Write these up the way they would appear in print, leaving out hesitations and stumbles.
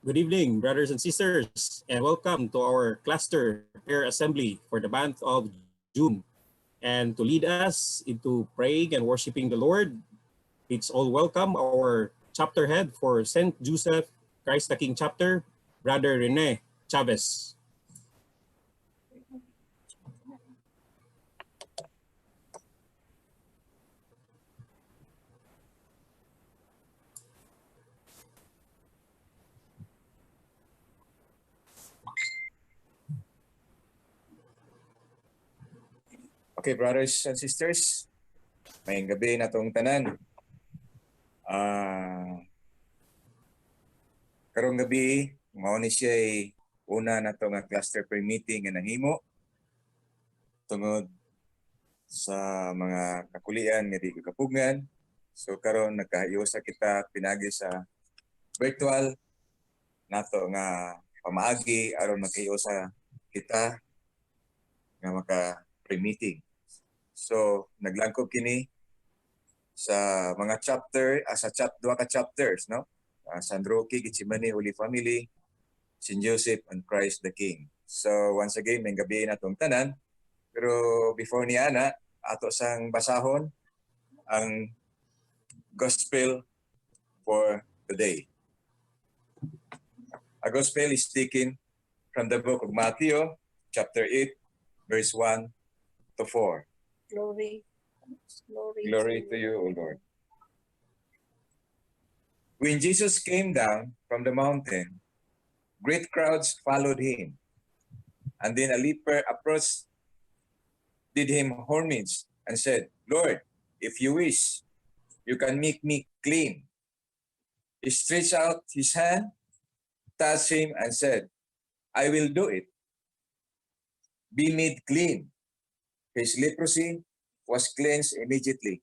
Good evening, brothers and sisters, and welcome to our cluster prayer assembly for the month of June. And to lead us into praying and worshiping the Lord, it's all welcome our chapter head for St. Joseph Christ the King chapter, Brother Rene Chavez. Okay, brothers and sisters, may gabi na tong tanan. Karong gabi, mao ni siya una na to nga cluster prayer meeting nga nahimo tungod sa mga kakulian nga di kapugngan. So karon nagkahiusa kita pinagi sa virtual nato nga pamaagi aron magkahiusa kita nga maka prayer meeting. So naglangkob kini sa mga chapter, duha ka chapters, no? San Roque, Gitsimani, Holy Family, St. Joseph, and Christ the King. So once again, may gabi na itong tanan. Pero before ni Ana, ato sang basahon ang gospel for today. A gospel is taken from the book of Matthew, chapter 8, verse 1 to 4. Glory to you, O Lord. When Jesus came down from the mountain, great crowds followed him. And then a leper approached, did him homage, and said, Lord, if you wish, you can make me clean. He stretched out his hand, touched him, and said, I will do it. Be made clean. His leprosy was cleansed immediately.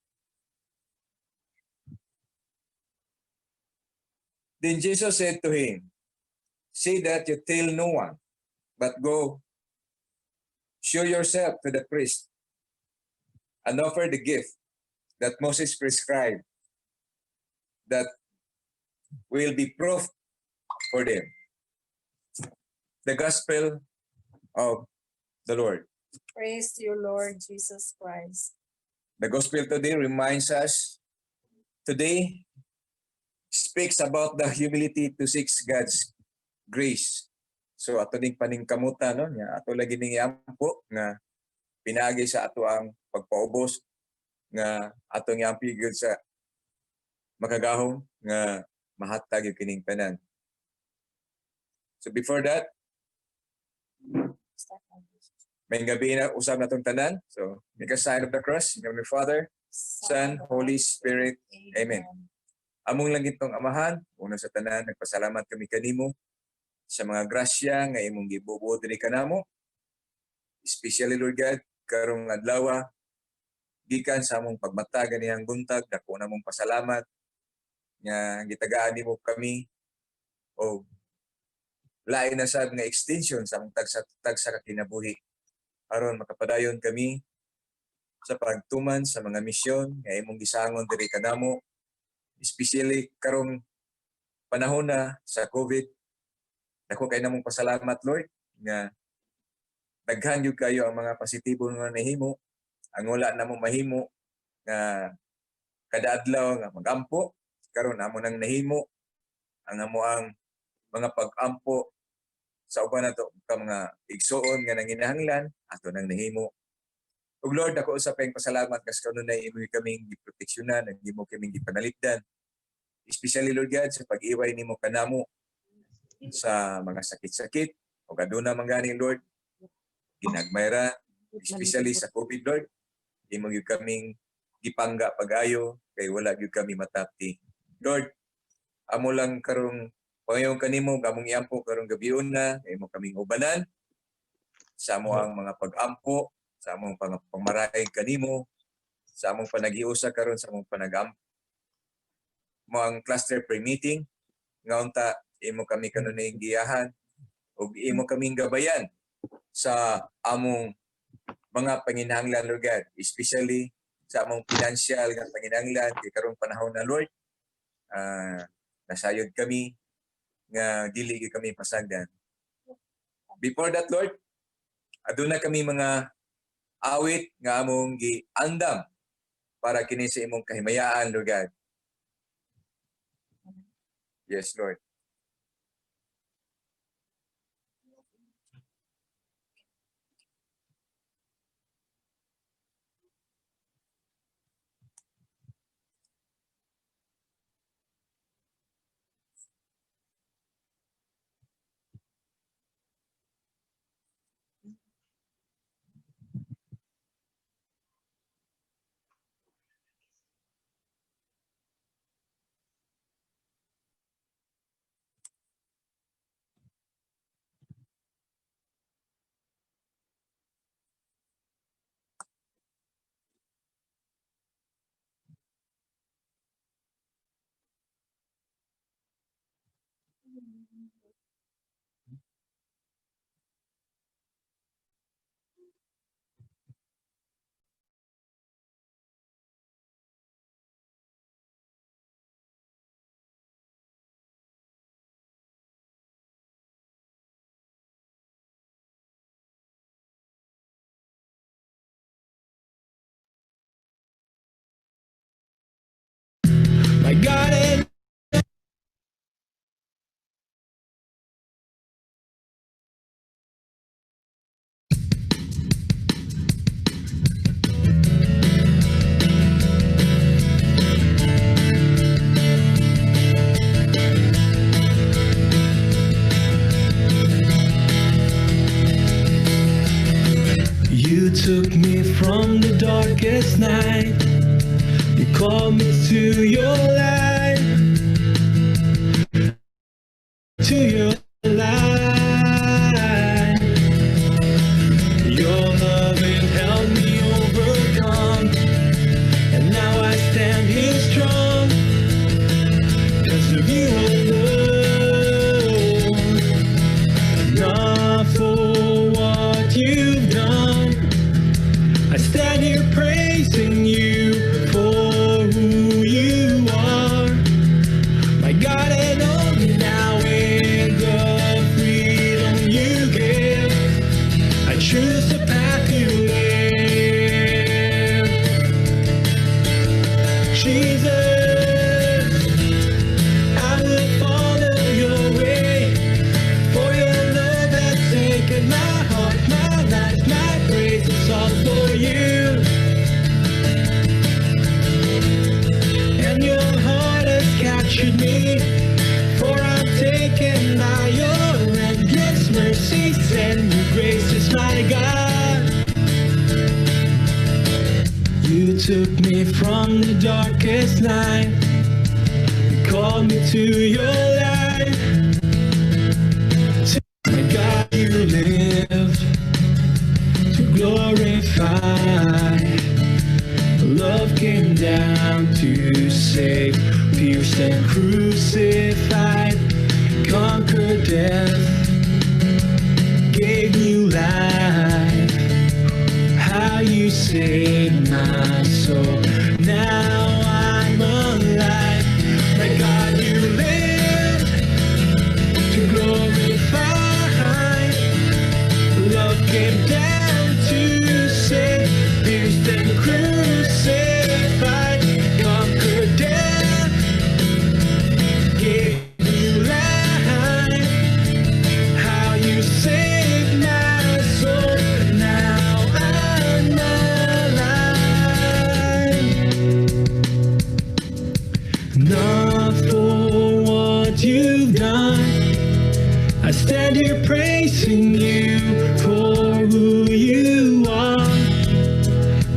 Then Jesus said to him, say that you tell no one, but go, show yourself to the priest, and offer the gift that Moses prescribed, that will be proof for them. The gospel of the Lord. Praise to you, Lord Jesus Christ. The gospel today reminds us, today speaks about the humility to seek God's grace. So ato ning paningkamuta no nya ato lagi ning iampo nga pinagi sa ato ang pagpaubos nga ato nga pigil sa makagahom nga mahatag yung kining tanan. So before that, may gabi na usab natong tanan. So make a sign of the cross in the name of the Father, Son, Holy Spirit. Amen. Among langit tong Amahan, una sa tanan, nagpasalamat kami kanimo sa mga grasya nga imong gibubuo diri kanamo. Especially, Lord God, karong adlaw, gikan sa among pagmatag niyang buntag, dako na mong pasalamat nga gitagaan nimo kami o lain na sad nga extension sa among tagsa ka kinabuhi aron makapadayon kami sa pagtuman sa mga misyon nga imong gisangon diri kanamo. Especially karong panahon na sa COVID, dako kay namong pasalamat, Lord, nga daghan gyud kayo ang mga positibo nga nahimo, ang wala namong mahimo nga kada adlaw nga magampo, karon amo nang nahimo ang amo ang mga pag-ampo sa uban nato ka mga igsuon nga nanginahanglan ato nang nahimo. Ug Lord, ako usab kay pasalamat kas kanunay imo kaming giproteksyonan, ug imo kaming gipanalipdan. Especially, Lord God, sa pag-iway nimo kanamo sa mga sakit-sakit o aduna man gani, Lord, ginagmayra, especially sa COVID, Lord, imo gyud kaming gipangga pag-ayo kay wala gyud kami matapti. Lord, amo lang karong pangayon kanimo kamong iampo karong gabion na imo kaming ubanan sa amo ang mga pag-ampo, sa among pangmaraig kanimo, sa among panaghiusa karon sa among panag-ampo mo ang cluster prayer meeting nga unta imo kami kanunay giyahan ug imo kaming gabayan sa among mga panginahanglan, Lord God, especially sa among financial nga panginahanglan kay karong panahon na, Lord. Nasayod kami nga dili gyud kami pasagdan. Before that, Lord, aduna kami mga awit nga among giandam para kini sa imong kahimayaan, Lord God. Yes, Lord. My God, and you took me from the darkest night. You called me to your light, to your light. Your loving helped me overcome, and now I stand here strong, 'cause of you alone. Not for what you've done, I stand here praising you for who you are. My God, and only now in the freedom you give, I choose the path you live. Jesus, I will follow your way, for your love has taken my heart, my life, my praise is all for you. And your heart has captured me, for I'm taken by your endless mercies, and your grace is my God. You took me from the darkest night, you called me to your light. My God, you live to glorify. Love came down to save, pierced and crucified, conquered death, gave you life. How you saved my soul, now I'm alive. My God, you live to glorify. Love came down to save, pierced and crucified, conquered death, gave you life. How you saved my soul, now I'm alive. Not for what you've done, I stand here praising you for who you are.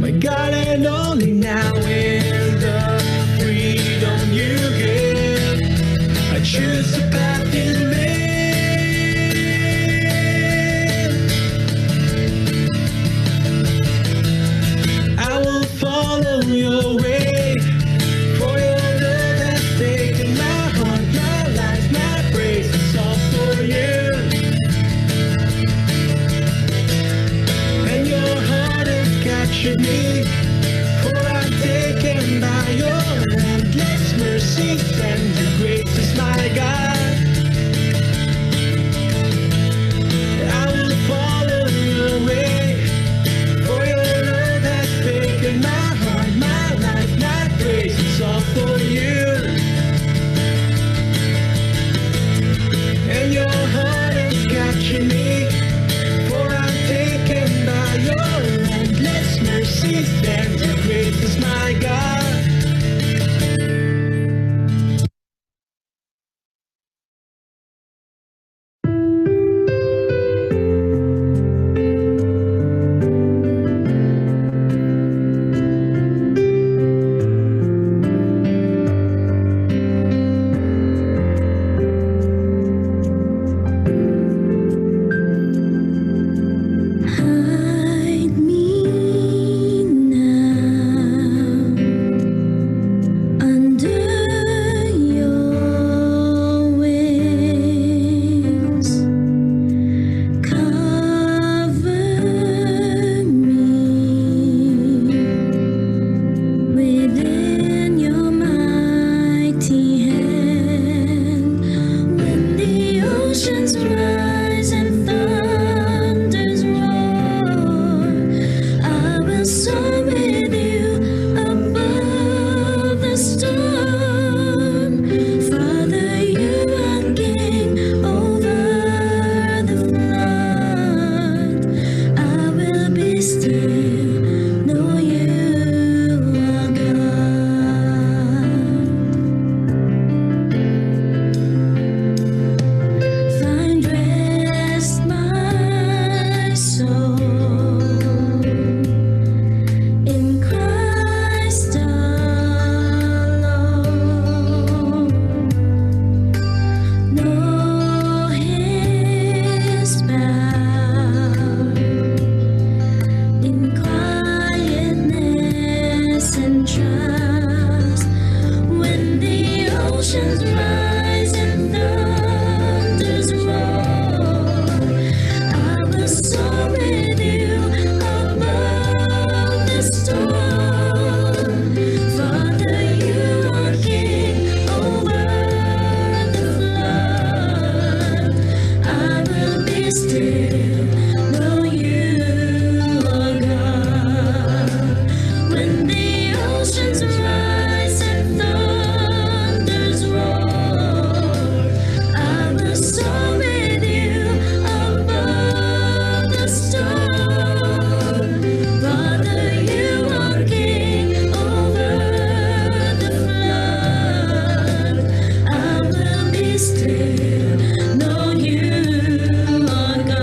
My God, and only now in the freedom you give, I choose the path you live. I will follow your way, for your love has taken my heart, my life, my praise is all for you. And your heart has captured me, for I'm taken by your endless mercies, and your grace is my God. oceans rise and thunders roar, I will soar with you above the storm. Father, you are king over the flood. I will be still, know you are God. Find rest, my soul, in Christ alone. Know His power in quietness and trust. When the oceans rise and thunders roar, I will soar with you above the storm. Father, you are king over the flood. I will be still, know you are God. When the oceans rise and thunders roar, I will soar with you above the storm. Father, you are king over the flood. I will be still, know you are God.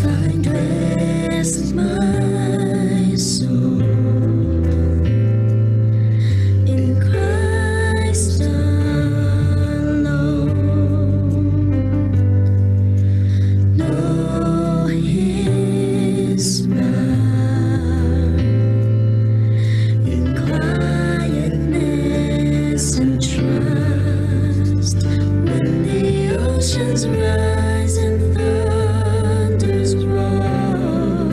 Find rest, my soul, in Christ alone. Know His power in quietness and trust. When the oceans rise and thunders roar,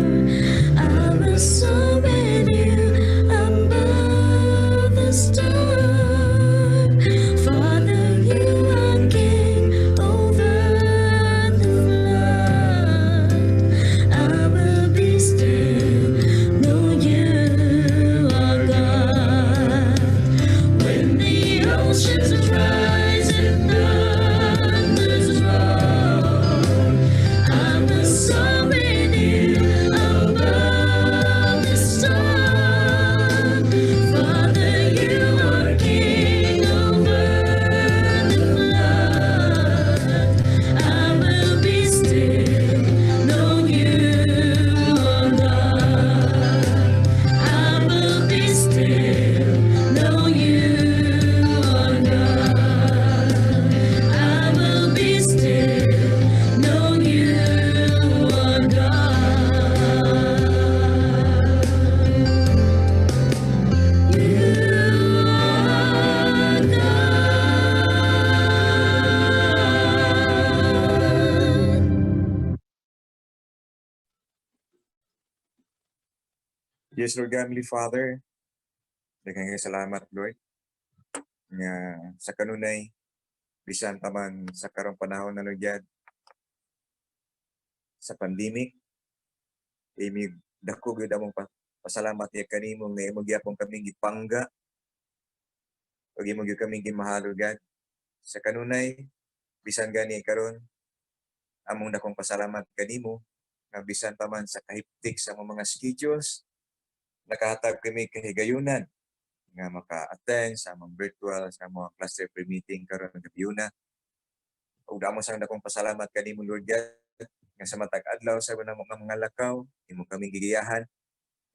I will soar with you above the storm. Father, you are king over the flood. I will be still, know you are God. When the oceans rise and thunders roar, I will soar with you above the storm. Father, you are king over the flood. I will be still, know you are God. I will be still, know you are God. I will be still, know you are God. You are God. Yes, Lord God, Heavenly Father, daghang kay salamat, Lord, nga sa kanunay, bisan pa man sa karong panahon na Lord God, sa pandemic, imig dako gyud among pasalamat niya kanimo nga imong gyapon kaming gipangga ug imong gyud kaming gimahal, Lord God. Sa kanunay, bisan gani karon, among dakong pasalamat kanimo nga bisan pa man sa kahiptik sa among mga schedules, nakahatag kami kahigayunan nga maka-attend sa among virtual sa mga cluster prayer meeting karon nga gabiuna. Ug damo sang dakong pasalamat kanimo, Lord God, nga sa matag adlaw sa mga lakaw, imo kaming gigiyahan,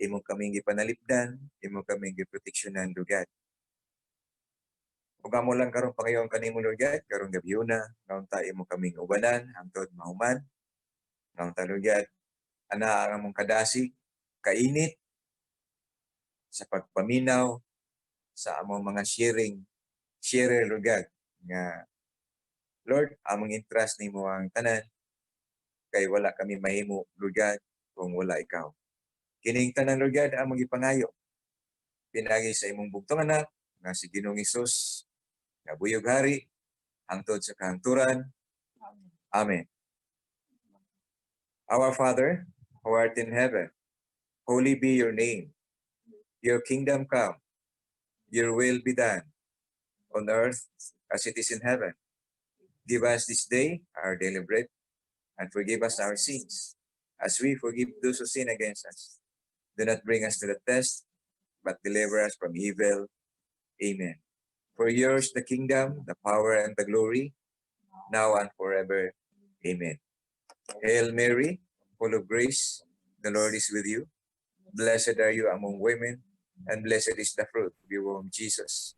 imo kaming gipanalipdan, imo kaming giproteksyonan, Lord God. Ug amo lang karon pangayon kanimo, Lord God, karon gabiuna, naunta imo kaming ubanan hangtod mahuman. Naunta, Lord God, ana ang among kadasig, kainit sa pagpaminaw sa among mga sharer, Lord God, nga Lord, among interest nimo ang tanan, kay wala kami mahimo, Lord God, kung wala ikaw. Kining tanan, Lord God, among ipangayo. Pinagi sa imong bugtong anak, nga si Ginoong Hesus, nga buyog hari, hangtod sa kahangturan. Amen. Our Father, who art in heaven, holy be your name. Your kingdom come, your will be done, on earth as it is in heaven. Give us this day our daily bread, and forgive us our sins, as we forgive those who sin against us. Do not bring us to the test, but deliver us from evil. Amen. For yours the kingdom, the power, and the glory, now and forever. Amen. Hail Mary, full of grace, the Lord is with you. Blessed are you among women, and blessed is the fruit of your womb, Jesus.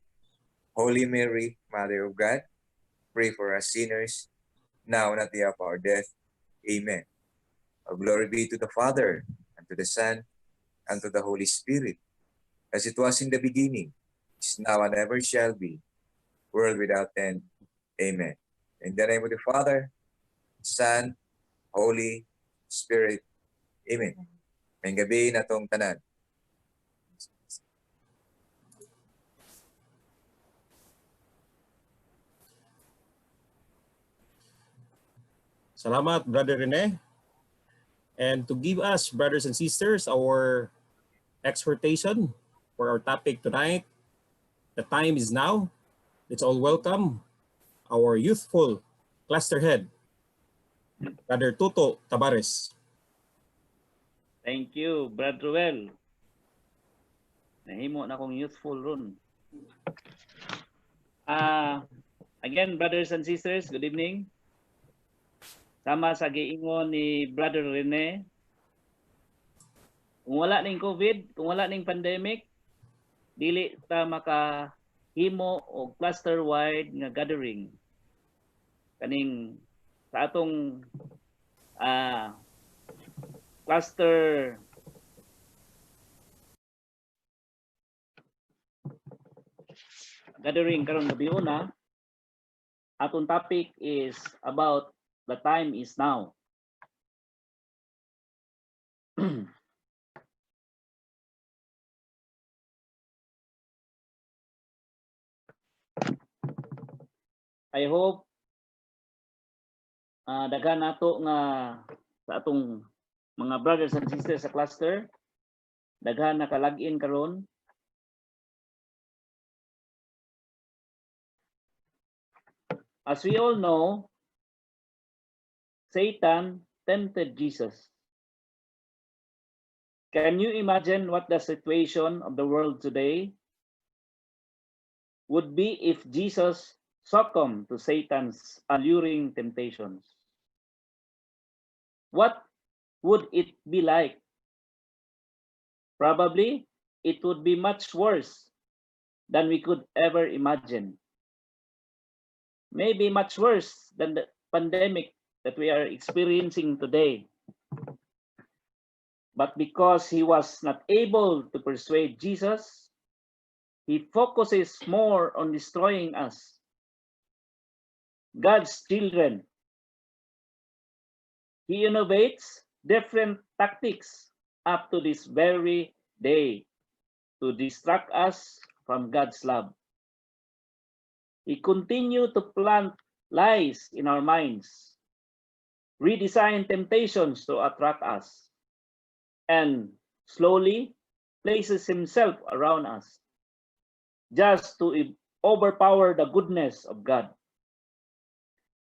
Holy Mary, Mother of God, pray for us sinners, now and at the hour of our death. Amen. All glory be to the Father, and to the Son, and to the Holy Spirit, as it was in the beginning, is now, and ever shall be, world without end. Amen. In the name of the Father, Son, Holy Spirit. Amen. May gabi na tong tanan. Salamat, Brother Rene. And to give us, brothers and sisters, our exhortation for our topic tonight, the time is now. Let's all welcome our youthful cluster head, Brother Tuto Tabares. Thank you, Brad Ruel. Nahimo na akong youthful ron. Again, brothers and sisters, good evening. Sama sa giingon ni Brother Rene, kung wala ning COVID, kung wala ning pandemic, dili ta makahimo og cluster-wide nga gathering. Kaning sa atong cluster gathering karon gabi una, atong topic is about the time is now. I hope daghan nato nga sa atong mga brothers and sisters sa cluster, daghan naka-login karon. As we all know, Satan tempted Jesus. Can you imagine what the situation of the world today would be if Jesus succumbed to Satan's alluring temptations? What would it be like? Probably it would be much worse than we could ever imagine. Maybe much worse than the pandemic that we are experiencing today. But because he was not able to persuade Jesus, he focuses more on destroying us, God's children. He innovates different tactics up to this very day to distract us from God's love. He continues to plant lies in our minds, redesign temptations to attract us, and slowly places himself around us just to overpower the goodness of God.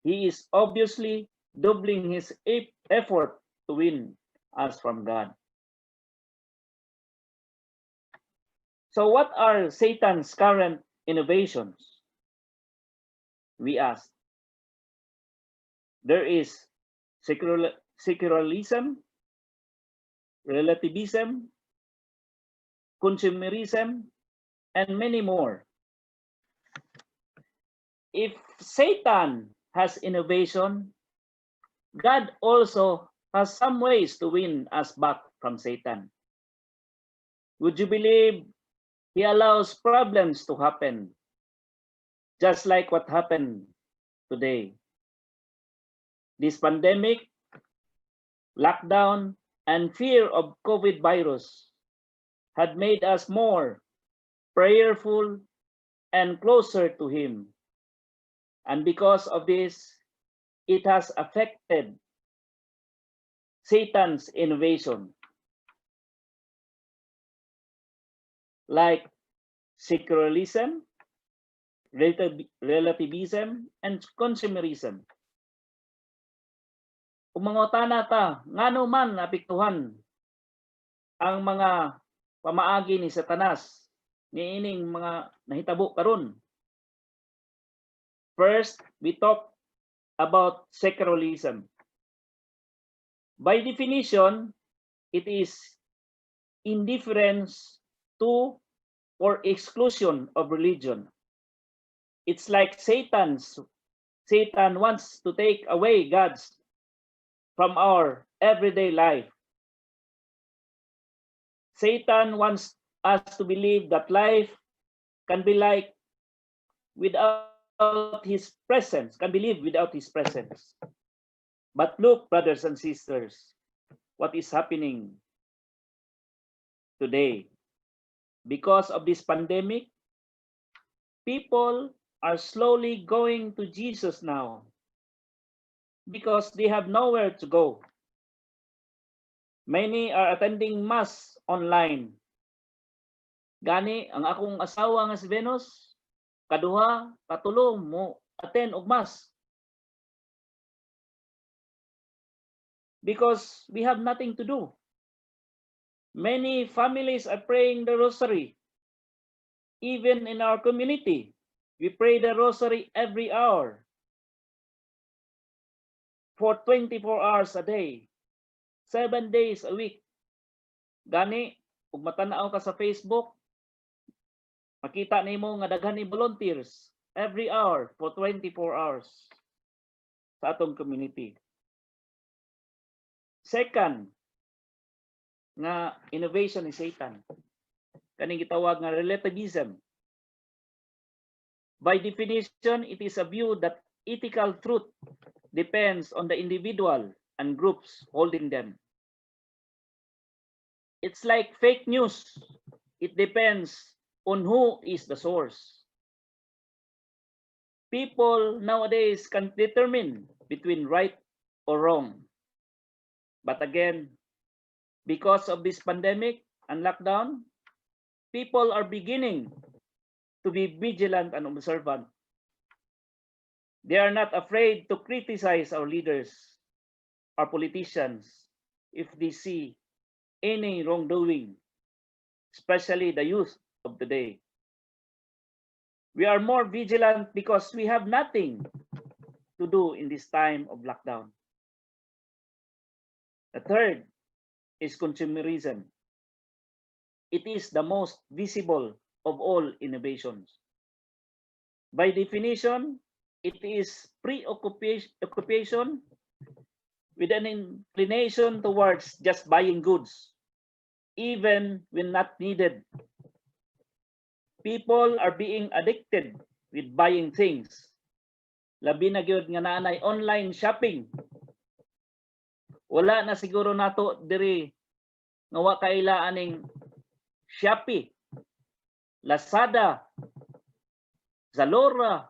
He is obviously doubling his effort to win us from God. So what are Satan's current innovations? We ask. There is secularism, relativism, consumerism, and many more. If Satan has innovation, God also has some ways to win us back from Satan. Would you believe he allows problems to happen, just like what happened today? This pandemic, lockdown, and fear of COVID virus had made us more prayerful and closer to Him. And because of this, it has affected Satan's innovation, like secularism, relativism, and consumerism. Umangutana ta, ngano man apektuhan ang mga pamaagi ni Satanas niining mga nahitabo karon. First, we talk about secularism. By definition, it is indifference to or exclusion of religion. It's like Satan wants to take away God's from our everyday life. Satan wants us to believe that life can be like without His presence, can be lived without His presence. But look, brothers and sisters, what is happening today. Because of this pandemic, people are slowly going to Jesus now because they have nowhere to go. Many are attending mass online. Gani, ang akong asawa nga si Venus, kaduha, katulo mo attend og mass. Because we have nothing to do. Many families are praying the rosary. Even in our community, we pray the rosary every hour for 24 hours a day, 7 days a week. Gani, kung matanaw ka sa Facebook, makita nimo nga daghan ni volunteers every hour for 24 hours sa atong community. Second, nga innovation ni Satan. Kaning gitawag nga relativism. By definition, it is a view that ethical truth depends on the individual and groups holding them. It's like fake news. It depends on who is the source. People nowadays can determine between right or wrong. But again, because of this pandemic and lockdown, people are beginning to be vigilant and observant. They are not afraid to criticize our leaders, our politicians, if they see any wrongdoing, especially the youth of today. We are more vigilant because we have nothing to do in this time of lockdown. The third is consumerism. It is the most visible of all innovations. By definition, it is preoccupation with an inclination towards just buying goods, even when not needed. People are being addicted with buying things. Labi na gyud nga naanay online shopping. Wala na siguro nato diri nga wa kailaan ning Shopee, Lazada, Zalora,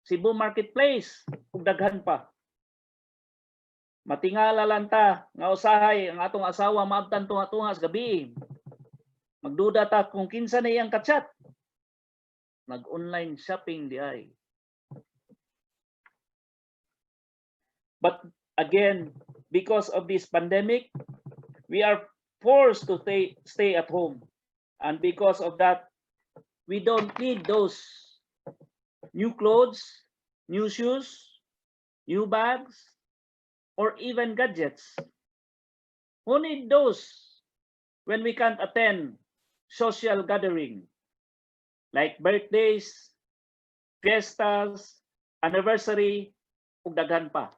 Cebu Marketplace, ug daghan pa. Matingala lang ta nga usahay ang atong asawa maabtan tunga-tunga sa gabi. Magduda ta kung kinsa na iyang kachat. Nag-online shopping di ay. But again, because of this pandemic, we are forced to stay at home. And because of that, we don't need those new clothes, new shoes, new bags, or even gadgets. Who need those when we can't attend social gathering like birthdays, fiestas, anniversary, ug daghan pa.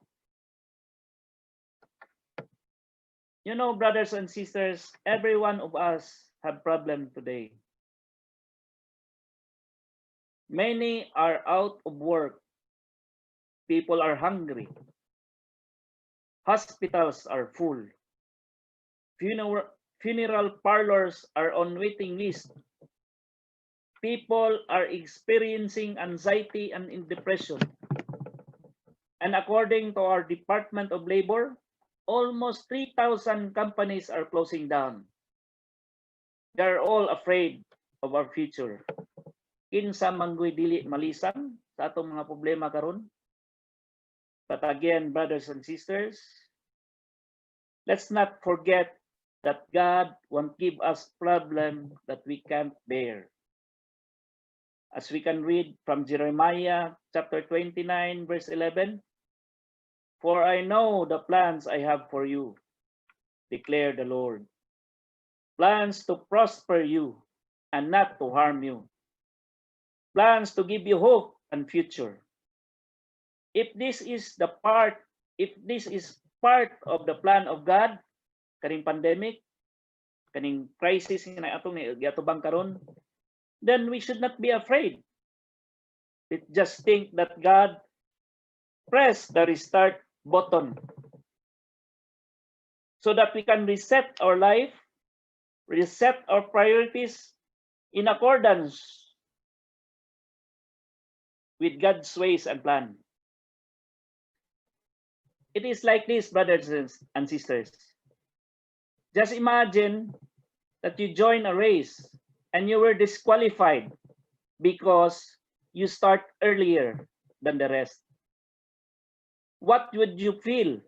You know, brothers and sisters, every one of us have problem today. Many are out of work. People are hungry. Hospitals are full. Funeral parlors are on waiting list. People are experiencing anxiety and depression. And according to our Department of Labor, almost 3,000 companies are closing down. They are all afraid of our future. Kinsa manggoy dili malisan sa atong mga problema karon. But again, brothers and sisters, let's not forget that God won't give us problem that we can't bear. As we can read from Jeremiah chapter 29, verse 11, "For I know the plans I have for you, declare the Lord. Plans to prosper you and not to harm you. Plans to give you hope and future." If this is part of the plan of God, kaning pandemic, kaning crisis na atong giatubang karon, then we should not be afraid. We just think that God press the restart button so that we can reset our life, reset our priorities in accordance with God's ways and plan. It is like this, brothers and sisters. Just imagine that you join a race and you were disqualified because you start earlier than the rest. What would you feel?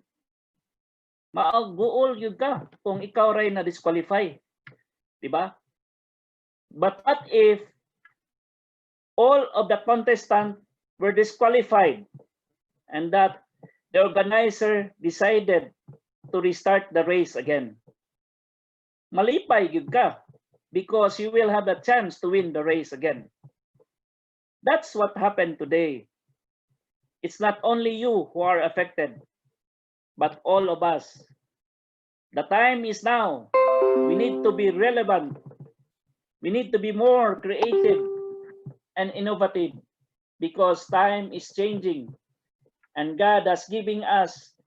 Maaguol yun ka kung ikaw ray na disqualify. Diba? But what if all of the contestants were disqualified and that the organizer decided to restart the race again? Malipay yun ka because you will have the chance to win the race again. That's what happened today. It's not only you who are affected, but all of us. The time is now. We need to be relevant. We need to be more creative and innovative because time is changing and God has given us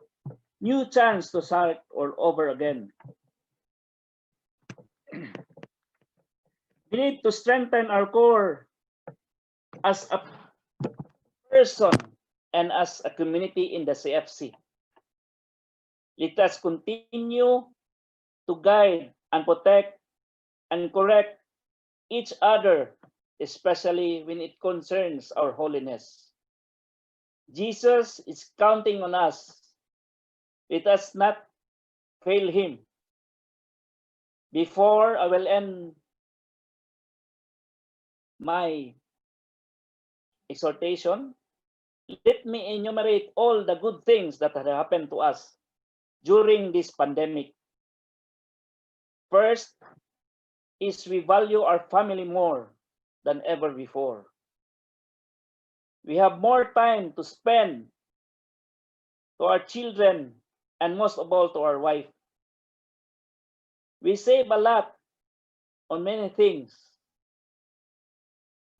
new chance to start all over again. We need to strengthen our core as a person and as a community in the CFC. Let us continue to guide and protect and correct each other, especially when it concerns our holiness. Jesus is counting on us. Let us not fail him. Before I will end my exhortation, let me enumerate all the good things that have happened to us during this pandemic. First is we value our family more than ever before. We have more time to spend to our children and most of all to our wife. We save a lot on many things.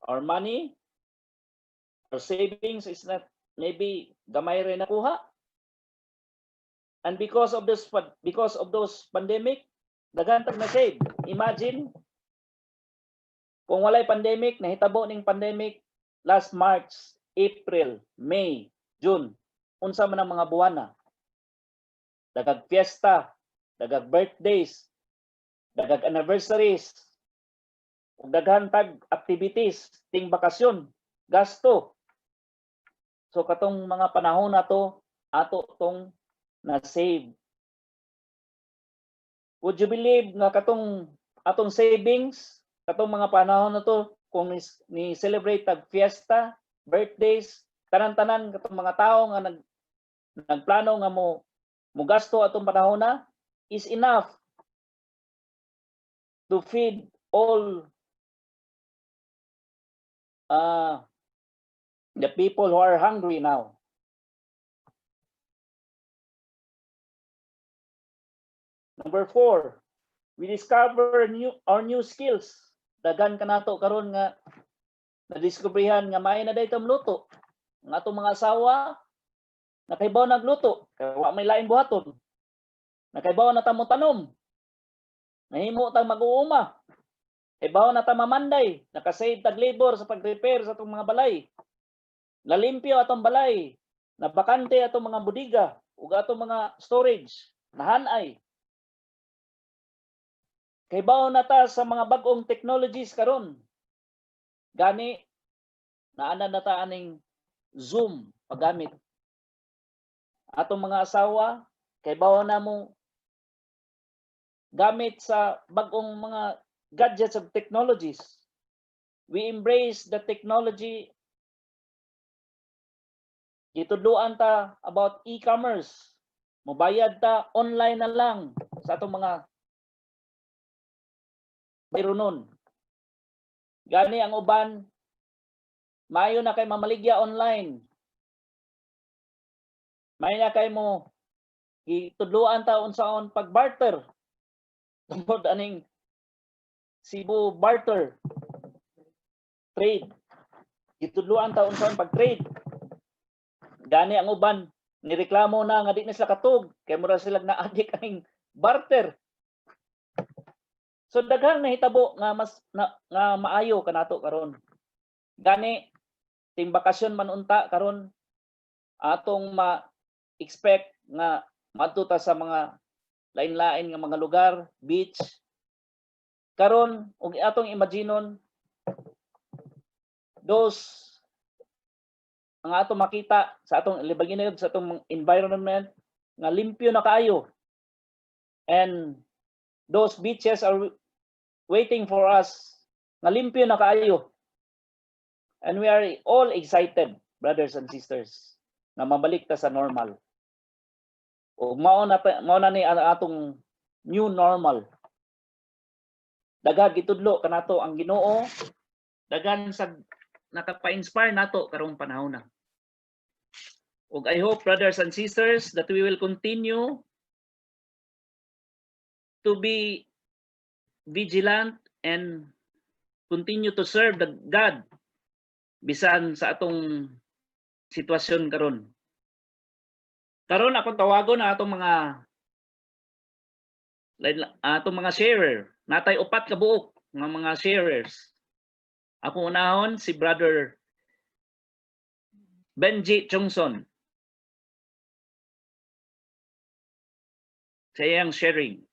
Our money, our savings is not maybe gamay rin nakuha. And because of those pandemic, daghan tag na save. Imagine kung walay pandemic, nahitabo ning pandemic last March, April, May, June. Unsa man ang mga buwan na. Dagag fiesta, dagag birthdays, dagag anniversaries, ug daghan tag activities, ting bakasyon, gasto. So katong mga panahon na to, ato tong na-save. Would you believe nga katong atong savings, katong mga panahon na to, kung ni celebrate tag fiesta, birthdays, tanan-tanan katong mga tao nga nagplano nga mo gasto atong panahon na, is enough to feed all the people who are hungry now. Number 4, we discover our new skills. Dagan ka nato karon nga nadiskubrihan nga may na daytong luto. Ang atong mga asawa Nakaibaw nagluto, kay wa may lain buhaton. Nakaibaw na ta mo tanom. Nahimo tang mag-uuma. Ibaw na ta mamanday, nakasave tag labor sa pag-repair sa atong mga balay. Nalimpyo atong balay, nabakante atong mga budiga, ug atong mga storage, nahanay. Kay bawo na ta sa mga bag-ong technologies karon. Gani naana na ta aning Zoom paggamit. Atong mga asawa kay bawo na mo gamit sa bag-ong mga gadgets of technologies. We embrace the technology. Gitudluan ta about e-commerce. Mobayad ta online na lang sa atong mga bayronon. Gani ang uban, maayo na kay mamaligya online. Maayo na kay mo gitudluan ta unsaon pag-barter. Tungod aning Cebu barter trade. Gitudluan ta unsaon pag-trade. Gani ang uban nireklamo na nga di na sila katug kay mura sila na-addict aning barter. So daghang nahitabo nga mas nga maayo kanato karon. Gani ting bakasyon man unta karon atong ma-expect nga madto ta sa mga lain-lain nga mga lugar, beach. Karon ug atong imaginon those ang atong makita sa atong libaginod sa atong environment nga limpyo na kaayo. And those beaches are waiting for us nga limpyo na kaayo. And we are all excited, brothers and sisters, na mabalik ta sa normal. O mao na ni ang atong new normal. Daghan gitudlo kanato ang Ginoo, daghan sa nakapa-inspire nato karong panahon na. Ug I hope, brothers and sisters, that we will continue to be vigilant and continue to serve the God bisan sa atong sitwasyon karon. Karon akong tawagon na atong mga sharer. Natay 4 ka buok nga mga sharers. Ako unahon si Brother Benji Chungson. Sa iyang sharing.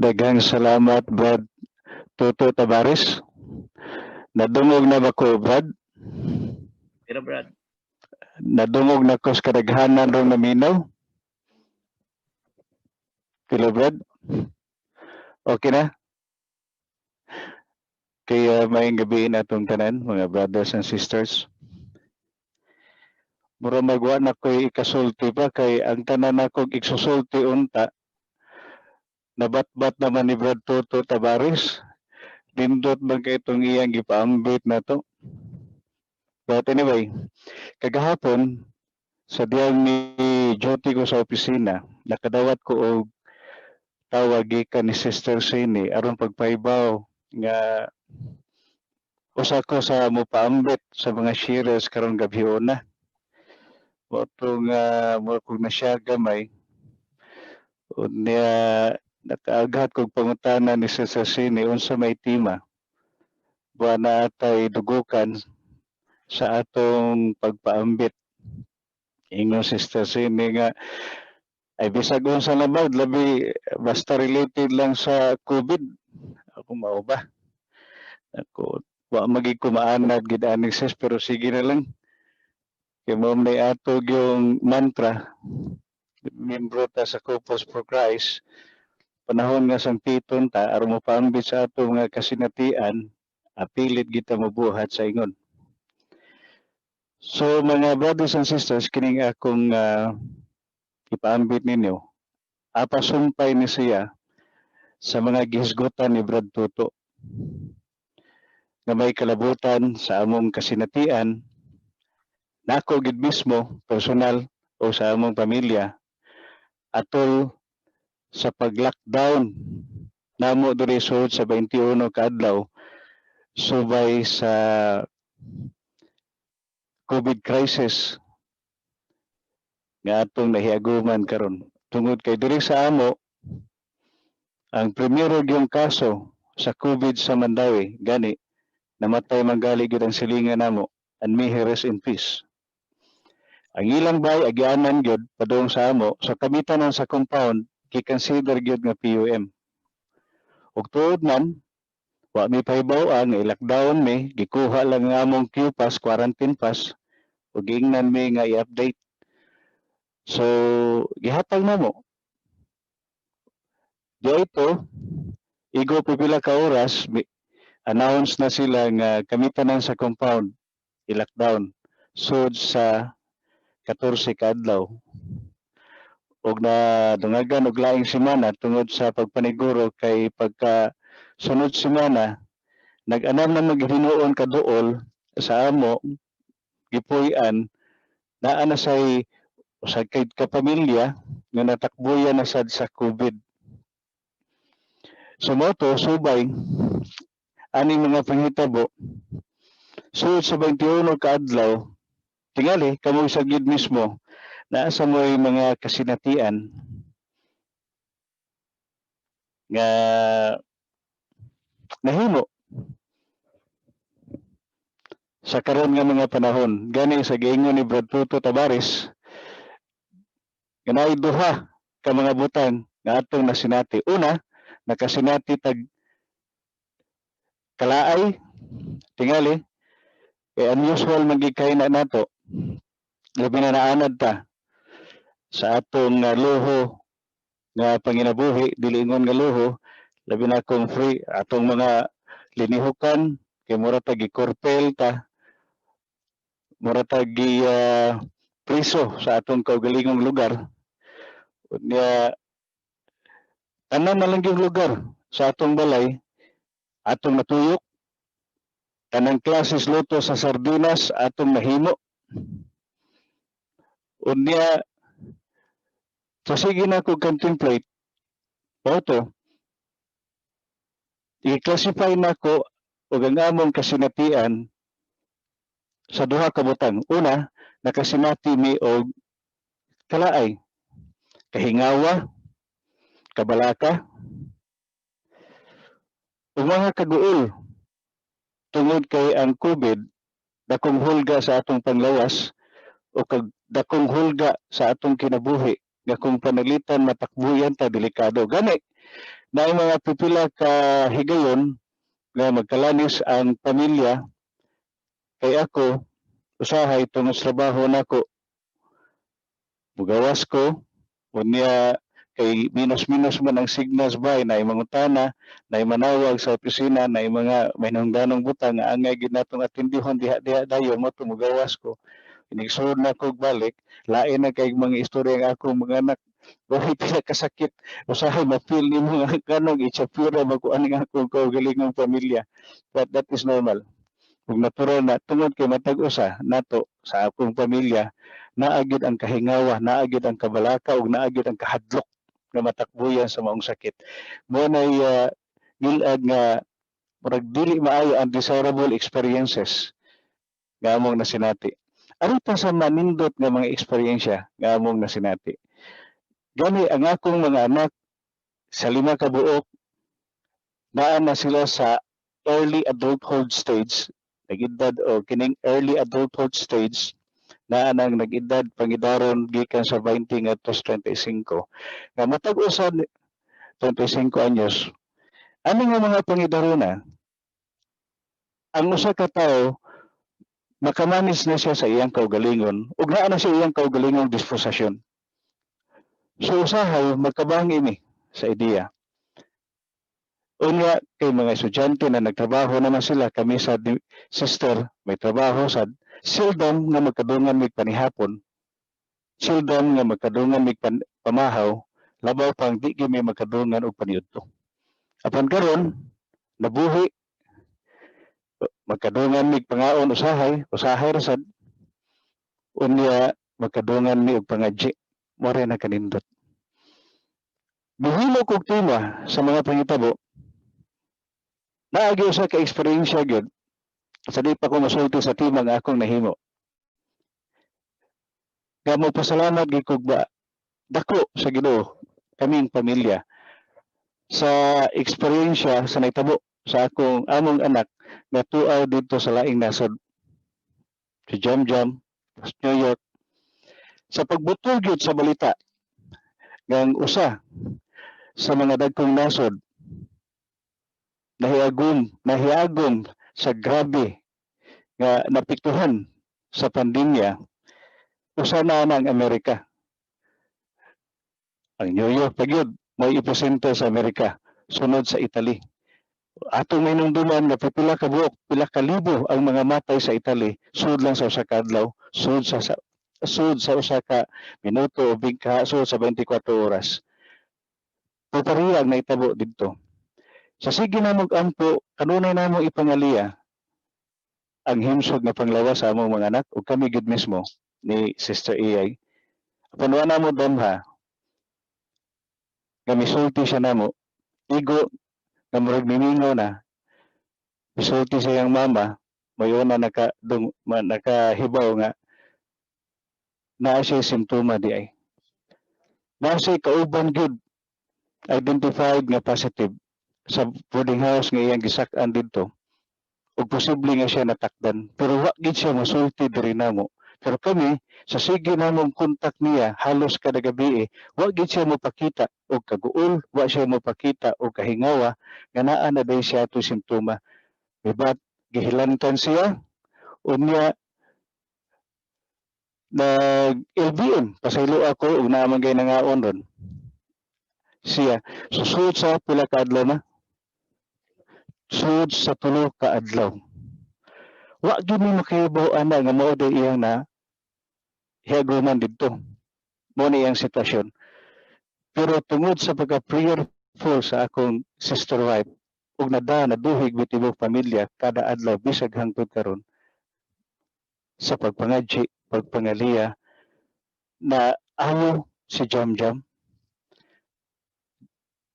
Daghang salamat, Brad Tuto Tabares. Nadungog na ba ko, Brad? Pero Brad, Nadungog na ko sa kadaghanan rong naminaw. Kilo, Brad? Okay na? Kaya maayong gabi atong tanan, mga brothers and sisters. Mura magwa na ko'y ikasulti pa kay ang tanan akong iksusulti unta. Nabatbat naman ni Brad Tuto Tabares. Dindot man kay itong iyang gipaambit na to. But anyway, kagahapon, sa diyang ni duty ko sa opisina, nakadawat ko og tawag gikan ni Sister Sini aron pagpaibaw nga usa ko sa mopaambit sa mga shares karon gabhion na. Motong mo kog na siya gamay. Unya nakaaghat kog pangutana ni Sister Sini unsa may tema. Buwa na atay dugukan sa atong pagpaambit. Ingon Sister Sini nga ay bisag unsa labad labi basta related lang sa COVID. Ako mao ba? Ako wa magig kumaanad gid ani sis pero sige na lang. Kay mo may atog yung mantra membro ta sa Couples for Christ panahon nga sang titon ta aron mo paambit sa ato mga kasinatian apilit kita mabuhat sa ingon. So mga brothers and sisters kining akong ipaambit ninyo apasumpay ni siya sa mga gihisgotan ni Brad Tuto na may kalabutan sa among kasinatian nako gid mismo personal o sa among pamilya atol sa pag-lockdown namo diri sud sa 21 ka adlaw subay sa COVID crisis nga atong nahiaguman karon. Tungod kay diri sa amo ang primero gyung kaso sa COVID sa Mandawi gani namatay manggali gyud ang silingan namo and may he rest in peace. Ang ilang bay agianan gyud padung sa amo so kami tanan sa compound gi-consider gyud nga PUM. Ug tuod man wa mi pahibaw nga i-lockdown mi gikuha lang ang among Q pass quarantine pass ug giingnan mi nga i-update. So gihatag namo. Di ito igo pipila ka oras announce na sila nga kami tanan sa compound i-lockdown sud sa 14 ka adlaw. Og na dungagan og laing semana tungod sa pagpaniguro kay pagka sunod semana nag-anam na maghinuon ka duol sa amo gipuy-an naa na say usa kay kapamilya nga natakbuyan na sad sa COVID. So mo to subay aning mga panghitabo sud sa 21 ka adlaw tingali kamo sa gid mismo naa sa mo'y mga kasinatian nga nahimo sa karon nga mga panahon gani sa giingon ni Brad Tuto Tabares nga naay duha ka mga butang nga atong nasinati. Una, nakasinati tag kalaay tingali kay unusual magikay na nato labi na naanad ta sa atong luho nga panginabuhi dili ingon nga luho labi na kung free atong mga linihukan kay mura ta gikorpel ta mura ta gi priso sa atong kaugalingong lugar unya tanan na lang yung lugar sa atong balay atong natuyok kanang klases luto sa sardinas atong nahimo unya so sige na ko contemplate to i-classify na ko og ang among kasinatian sa duha ka butang. Una, nakasinati mi og kalaay, kahingawa, kabalaka, ug mga kaguol tungod kay ang COVID dakong hulga sa atong panglawas o dakong hulga sa atong kinabuhi nga kung panalitan matakbuyan ta delikado gani na mga pipila ka higayon nga magkalanis ang pamilya kay ako usahay tungod sa trabaho nako mugawas ko unya kay minus-minus man ang signals bay na mangutana na manawag sa opisina na mga mahinungdanong butang nga angay gid natong atindihon diha dayon mo tumugawas ko inigsud na ko balik lain na kay mga istorya nga akong mga anak Bakit pila kasakit usahay mapil ni mga kanong itsapura magkuan nga akong kaugalingong pamilya but that is normal ug natural na tungod kay matag usa nato sa akong pamilya naagid ang kahingawa naagid ang kabalaka ug naagid ang kahadlok nga matakbuyan sa maong sakit mo nay gilad nga murag dili maayo ang desirable experiences nga among nasinati arita sa manindot nga mga eksperyensya nga among nasinati gani ang akong mga anak sa 5 ka buok naa na sila sa early adulthood stage nag-edad o kining early adulthood stage na nang nag-edad pangidaron gikan sa 20 ngadto sa 25 nga matag usa 25 anyos ani nga mga pangidarona ang usa ka tawo makamanis na siya sa iyang kaugalingon ug naa na siya iyang kaugalingong disposisyon so usahay magkabangi mi sa ideya unya kay mga estudyante na nagtrabaho naman sila kami sa sister may trabaho sa sildom nga magkadungan mig panihapon sildom nga magkadungan mig pamahaw labaw pang di kami magkadungan og paniudto apan karon nabuhi magkadungan mig pangaon usahay rasad unya makadungan mi og pangadji mo rin na kanindot. Bihimo kog tema sa mga pangitabo. Naagi usa ka eksperyensya gyud sa di pa ko masulti sa tema nga akong nahimo. Nga mo pasalamat gyud kog ba dako sa Ginoo kaming pamilya sa eksperyensya sa nahitabo sa akong among anak nga tuaw dito sa laing nasod. Si Jam, sa New York. Sa pagbutol gyud sa balita ng usa sa mga dagkong nasod nahiagom sa grabe nga napiktuhan sa pandemya, usa na ang Amerika. Ang New York pagyud may ipresenta sa Amerika, sunod sa Italy. Atong minungduman nga pila ka buok, pila ka libo ang mga matay sa Italy, sud lang sa usa ka adlaw, sud sa usa ka minuto o bigka, sud sa 24 oras. Pupariya ang naitabo didto. Sa sige namong ampo, kanunay namong ipangaliya ang himsog nga panglawas sa among mga anak ug kami gid mismo ni Sister Iyay. Apan wa namo damha nga misulti siya namo, igo nga murag mimingaw na, misulti sa iyang mama, mayon na nakahibaw nga naa siya simptoma di ay. Naa siya kauban gyud identified nga positive sa boarding house nga iyang gisak-an didto. Ug posible nga siya natakdan, pero wa gid siya mosulti diri namo. Pero kami sa sige namong kontak niya halos kada gabi wa gid siya mopakita og kaguol, wa siya mopakita og kahingawa nga naa na day siya to simptoma. Bibat gihilantan siya unya nag-LBM pasaylo ako ug naman gay nangaon ron. Siya susud sa pila ka adlaw na. Sud sa 3 ka adlaw. Wa gyud mi makahibaw ana nga mao day iyang na hiaguman didto. Mo ni iyang sitwasyon. Pero tungod sa pagka-prayerful sa akong sister wife ug naduhig bitibok pamilya kada adlaw bisag hangtod karon sa pagpangadji, pagpangaliya na ayo si Jam.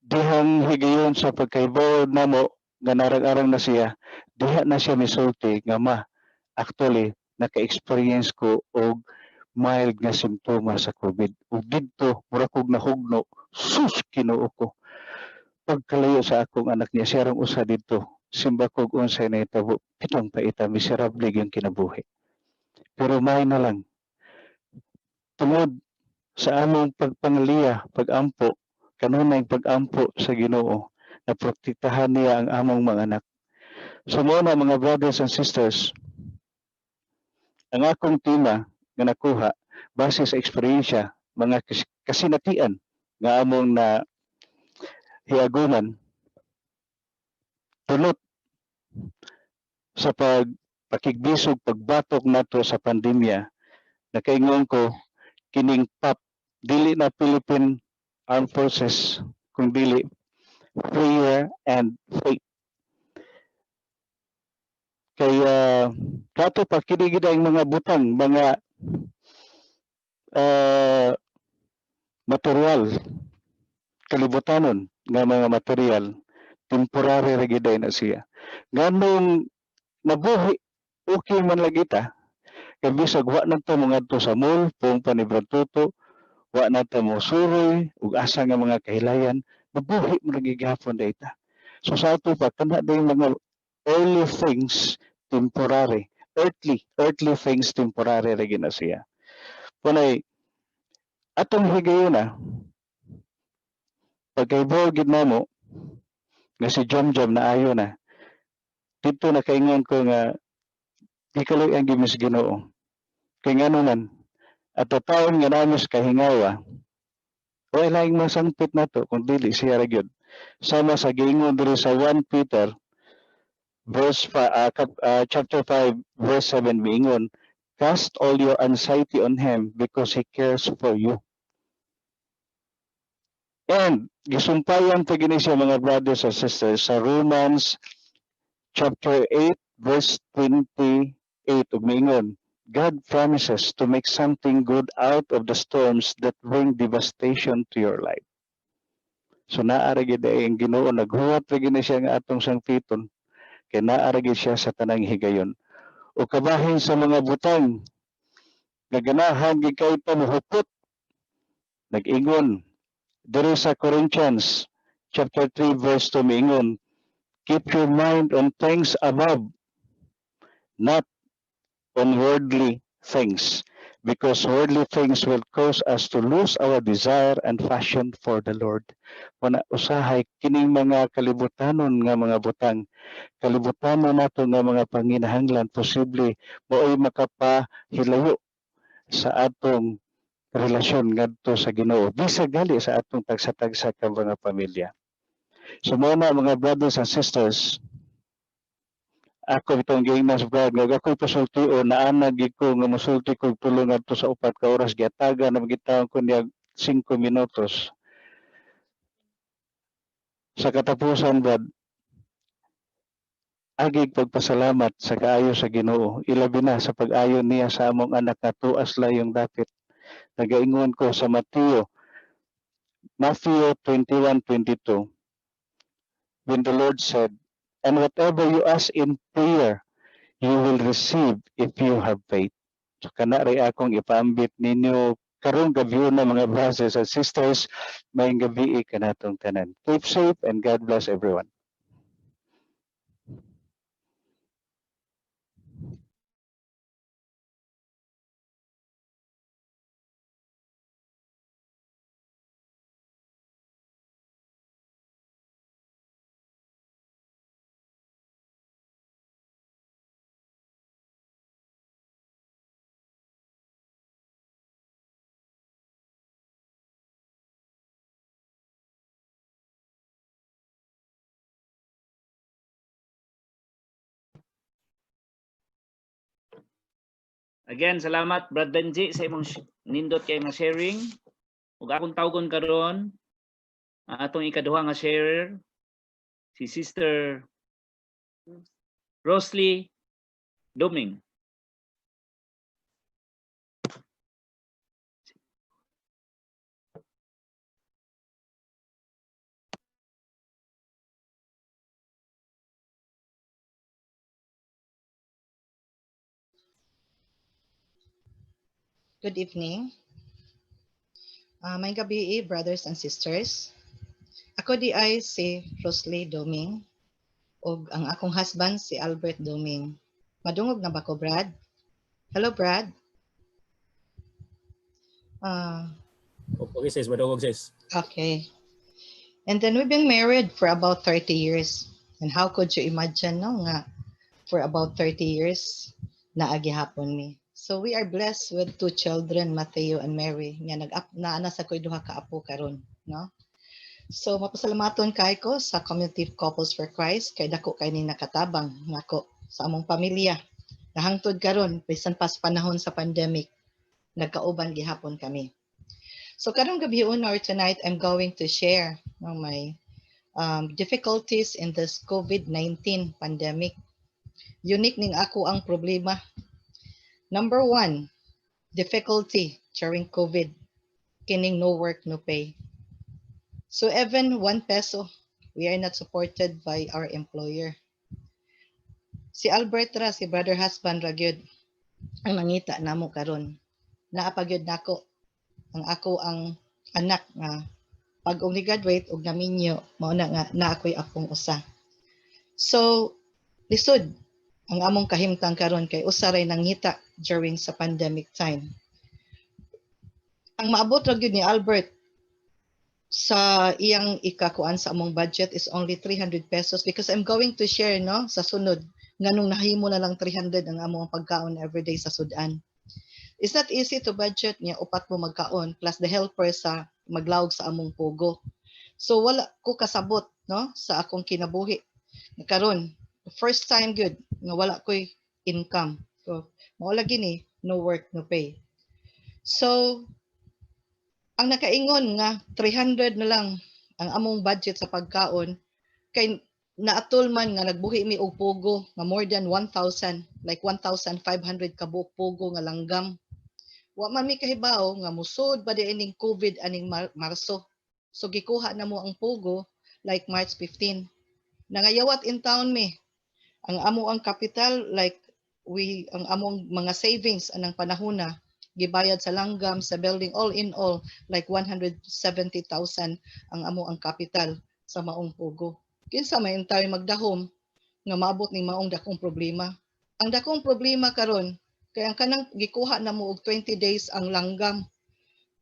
Dihang higayon sa pagkaibaw namo nga narag-arang na siya, diha na siya misulti nga actually naka-experience ko og mild nga simptoma sa COVID. Ug didto mura kog nahugno, sus Ginoo ko. Pagkalayo sa akong anak niya, siya rang usa didto, simba kog unsay nahitabo, pitong paita miserable yung kinabuhi. Pero may na lang. Tungod sa among pagpangaliya, pagampo, kanunay pagampo sa Ginoo, na protektahan niya ang among mga anak. So muna mga brothers and sisters, ang akong tema nga nakuha base sa eksperyensya, mga kasinatian nga among na hiaguman, tulot sa pakigbisog, pagbatok nato sa pandemya, nakaingon ko kining PAP, dili na Philippine Armed Forces, kung dili prayer and faith. Kaya kato pa kinigid ang mga butang, mga material, kalibutanon nga mga material, temporary ra gid na siya. Nganong nabuhi okay man lagi ta, kay bisag wa na to mga sa mall, pong panibrantuto, wa na ta mo suroy ug asa nga mga kahilayan, nabuhi mo lagi gihapon data. So sa ato pa kana day mga earthly things temporary, earthly things temporary ra gid na siya. Kunay atong higayon pagkaibaw gid namo nga si Jam na ayo na. Dito nakaingon ko nga di kaloy ang gimis Ginoo. Kay ngano man ato taon nga namis kahingawa, wala laing masangpit nato kung dili siya ra gyud. Sama sa giingon diri sa 1 Peter chapter 5 verse 7 miingon, cast all your anxiety on him because he cares for you. And gisumpayan pa gini siya mga brothers and sisters sa Romans chapter 8 verse 28 ug miingon, God promises to make something good out of the storms that bring devastation to your life. So naara gid ay ang Ginoo naghuwat ra gid na siya nga atong sangpiton kay naara gid siya sa tanang higayon. O kabahin sa mga butang nga ganahan gid kay pamuhupot nag-ingon diri sa Corinthians chapter 3 verse 2 miingon, keep your mind on things above, not on worldly things, because worldly things will cause us to lose our desire and passion for the Lord. Kuna usahay kining mga kalibutanon nga mga butang, kalibutanon nato nga mga panginahanglan posible mo'y makapahilayo sa atong relasyon ngadto sa Ginoo bisag gali sa atong tagsa-tagsa ka mga pamilya. So muna mga brothers and sisters, ako itong giingnas brad nga ako'y pasultio na anag ko nga mosulti ko tulong adto sa 4 ka oras giataga na magitaon ko niya 5 minutos. Sa katapusan brad, agig pagpasalamat sa kaayo sa Ginoo, ilabi na sa pag-ayo niya sa among anak nga tuas layong dapit. Nagaingon ko sa Matthew 21:22, when the Lord said, and whatever you ask in prayer, you will receive if you have faith. So kana rin akong ipaambit ninyo karong gabi na mga brothers and sisters, may gabi kanatong tanan. Keep safe and God bless everyone. Again, salamat Brad Benji sa imong nindot kay nga sharing. Ug akong tawgon karon atong ikaduha nga sharer si Sister Rosely Doming. Good evening. May gabi, brothers and sisters. Ako di ay si Rosely Doming ug ang akong husband si Albert Doming. Madungog na ba ko, Brad? Hello, Brad. Okay, sis. Madungog, sis. Okay. And then we've been married for about 30 years. And how could you imagine, no, nga for about 30 years na agihapon mi. So we are blessed with 2 children, Mateo and Mary. Nga naana sa ko'y duha ka apo karon, no? So mapasalamaton kay ko sa Community of Couples for Christ kay dako kay ni nakatabang nako sa among pamilya. Nahangtod karon bisan pa sa panahon sa pandemic, nagkauban gihapon kami. So karong gabi or tonight I'm going to share my difficulties in this COVID-19 pandemic. Unique ning ako ang problema. Number 1, difficulty during COVID, kining no work, no pay. So even 1 peso, we are not supported by our employer. Si Albert ra, si brother husband ra gyud ang nangita namo karon. Naapagyud nako ang ako ang anak nga pag og ni-graduate og naminyo mao na nga na ako'y akong usa. So lisod ang among kahimtang karon kay usa ray nangita during sa pandemic time. Ang maabot ra gyud ni Albert sa iyang ikakuan sa among budget is only 300 pesos because I'm going to share no sa sunod nganong nahimo na lang 300 ang among pagkaon everyday sa sudan. It's not easy to budget niya upat mo magkaon plus the helper sa maglawog sa among pugo. So wala ko kasabot no sa akong kinabuhi. Karon first time good nga wala ko'y income. So mao lagi ni no work no pay. So ang nakaingon nga 300 na lang ang among budget sa pagkaon kay naatol man nga nagbuhi mi og pogo nga more than 1,000, like 1,500 ka buok pogo nga langgam. Wa man mi kahibaw nga musod ba di ining COVID aning Marso. So gikuha na mo ang pogo like March 15. Nangayawat in town mi. Ang amo ang capital like ang among mga savings anang panahona gibayad sa langgam sa building, all in all like 170,000 ang amo ang capital sa maong pogo. Kinsa may tayo magdahom nga maabot ning maong dakong problema. Ang dakong problema karon kay ang kanang gikuha na mo og 20 days ang langgam.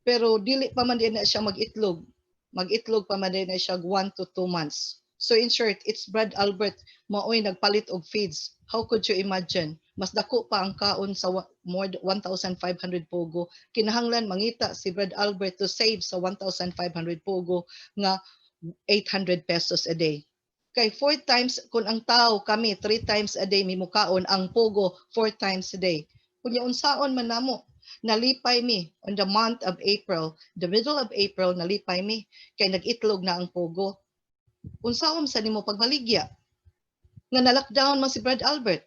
Pero dili pa man din na siya mag-itlog. Mag-itlog pa man din na siya 1 to 2 months. So in short, it's Brad Albert maoy nagpalit og feeds. How could you imagine? Mas dako pa ang kaon sa more 1,500 pogo. Kinahanglan mangita si Brad Albert to save sa 1,500 pogo nga 800 pesos a day. Kay 4 times, kung ang tao kami 3 times a day mimukaon, ang pogo 4 times a day. Kunya unsaon man namo, nalipay mi on the month of April, the middle of April, nalipay mi, kay nag-itlog na ang pogo. Unsaon sa nimo pagbaligya? Nga na-lockdown man si Brad Albert.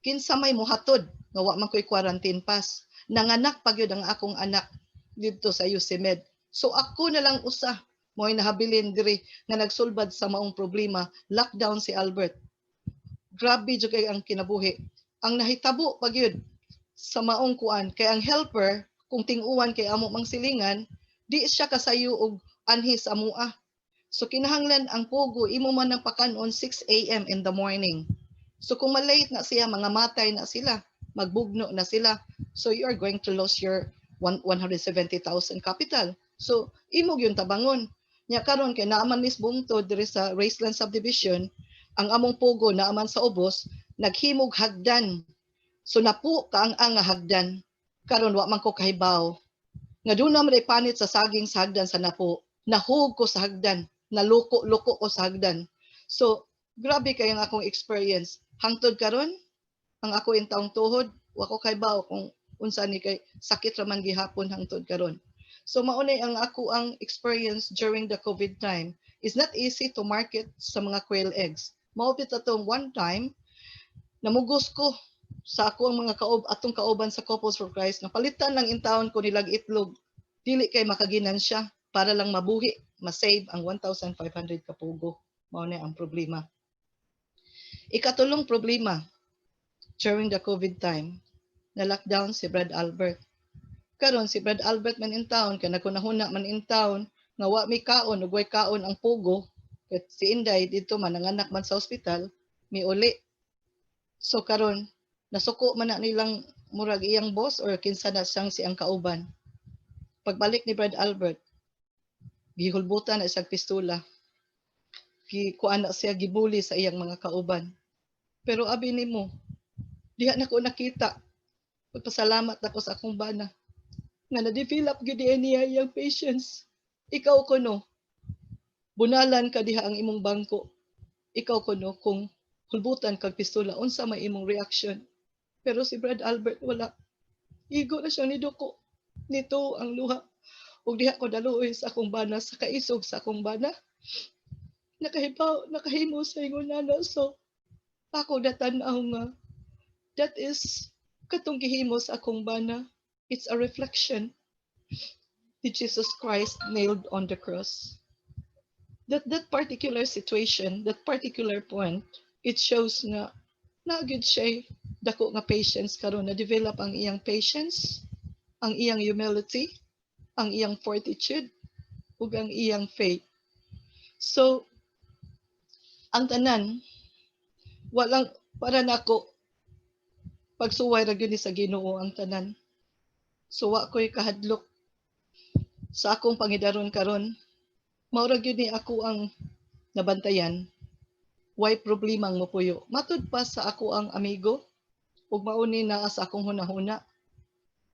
Kinsa may muhatod, nga wa man ko'y quarantine pass. Nanganak pagyud ang akong anak dito sa UCMed. So ako na lang usa, mo'y nahabilin diri nga nagsulbad sa maong problema, lockdown si Albert. Grabe jud kay ang kinabuhi. Ang nahitabo pagyud sa maong kuan kay ang helper kung ting-uwan kay amo mang silingan, di siya kasayo og anhi sa amoa. So kinahanglan ang pogo imo man ang pakanon 6 a.m. in the morning. So kung malate na siya, mga matay na sila, magbugno na sila. So you are going to lose your 170,000 capital. So imo gyud tabangon. Nya karon kay naaman nis bungtod diri sa Raceland Subdivision, ang among pogo naaman sa ubos, naghimog hagdan. So napu ka ang hagdan. Karon wa man ko kahibaw. Nga doon naman ay panit sa saging sa hagdan sa napu. Nahug ko sa hagdan. Naluko-luko ko sa hagdan. So grabe kay ang akong experience. Hangtod karon ang ako in taong tuhod, wa ko kahibaw kung unsa ni kay sakit ra man gihapon hangtod karon. So maunay ang ako ang experience during the COVID time is not easy to market sa mga quail eggs. Maupit atong one time, namugos ko sa ako ang mga atong kauban sa Couples for Christ na palitan lang in town ko nilag itlog. Dili kay makaginan siya para lang mabuhi, ma-save ang 1,500 kapugo. Maunay ang problema. Ikatulong problema during the COVID time, na lockdown si Brad Albert. Karon si Brad Albert man in town, kaya nakunahuna man in town, nga wa may kaon, ugway kaon ang pugo, kat si Inday dito man, nanganak man sa ospital, may uli. So karon, nasuko man na nilang murag iyang boss or kinsa na siyang kauban. Pagbalik ni Brad Albert, gihulbutan na isang pistola. Kuan na siya gibuli sa iyang mga kauban. Pero abi nimo, diha na ko nakita. Pagpasalamat ako sa akong bana nga na-develop gyud niya iyang patience. Ikaw kuno, bunalan ka diha ang imong bangko. Ikaw kuno kung hulbutan kag pistola, unsa may imong reaction. Pero si Brad Albert wala. Igo na siyang niduko. Nito ang luha. Ug diha ko daluoy sa akong bana, sa kaisog sa akong bana. Nakahimo sa ingon nana. So ako natanaw nga that is katong gihimo sa akong bana. It's a reflection of Jesus Christ nailed on the cross. That particular situation, that particular point, it shows nga nagud siya dako nga patience karon, na develop ang iyang patience, ang iyang humility, ang iyang fortitude, ug ang iyang faith. So ang tanan walang para nako pagsuway ra gyud ni sa Ginoo ang tanan. So wa ko'y kahadlok sa akong pangidaron karon. Mao ra gyud ni ako ang nabantayan. Why problema ang mopuyo. Matud pa sa ako ang amigo ug mauni na sa akong hunahuna.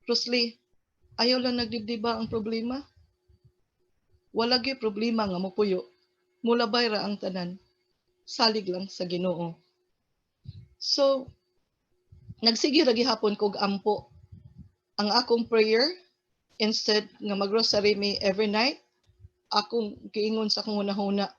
Rosely, ayaw lang nagdibdiba ang problema. Wala gyud problema nga mopuyo. Mulabay ra ang tanan. Salig lang sa Ginoo. So nagsige ra gihapon kog ampo. Ang akong prayer, instead nga mag-rosary me every night, akong giingon sa akong hunahuna,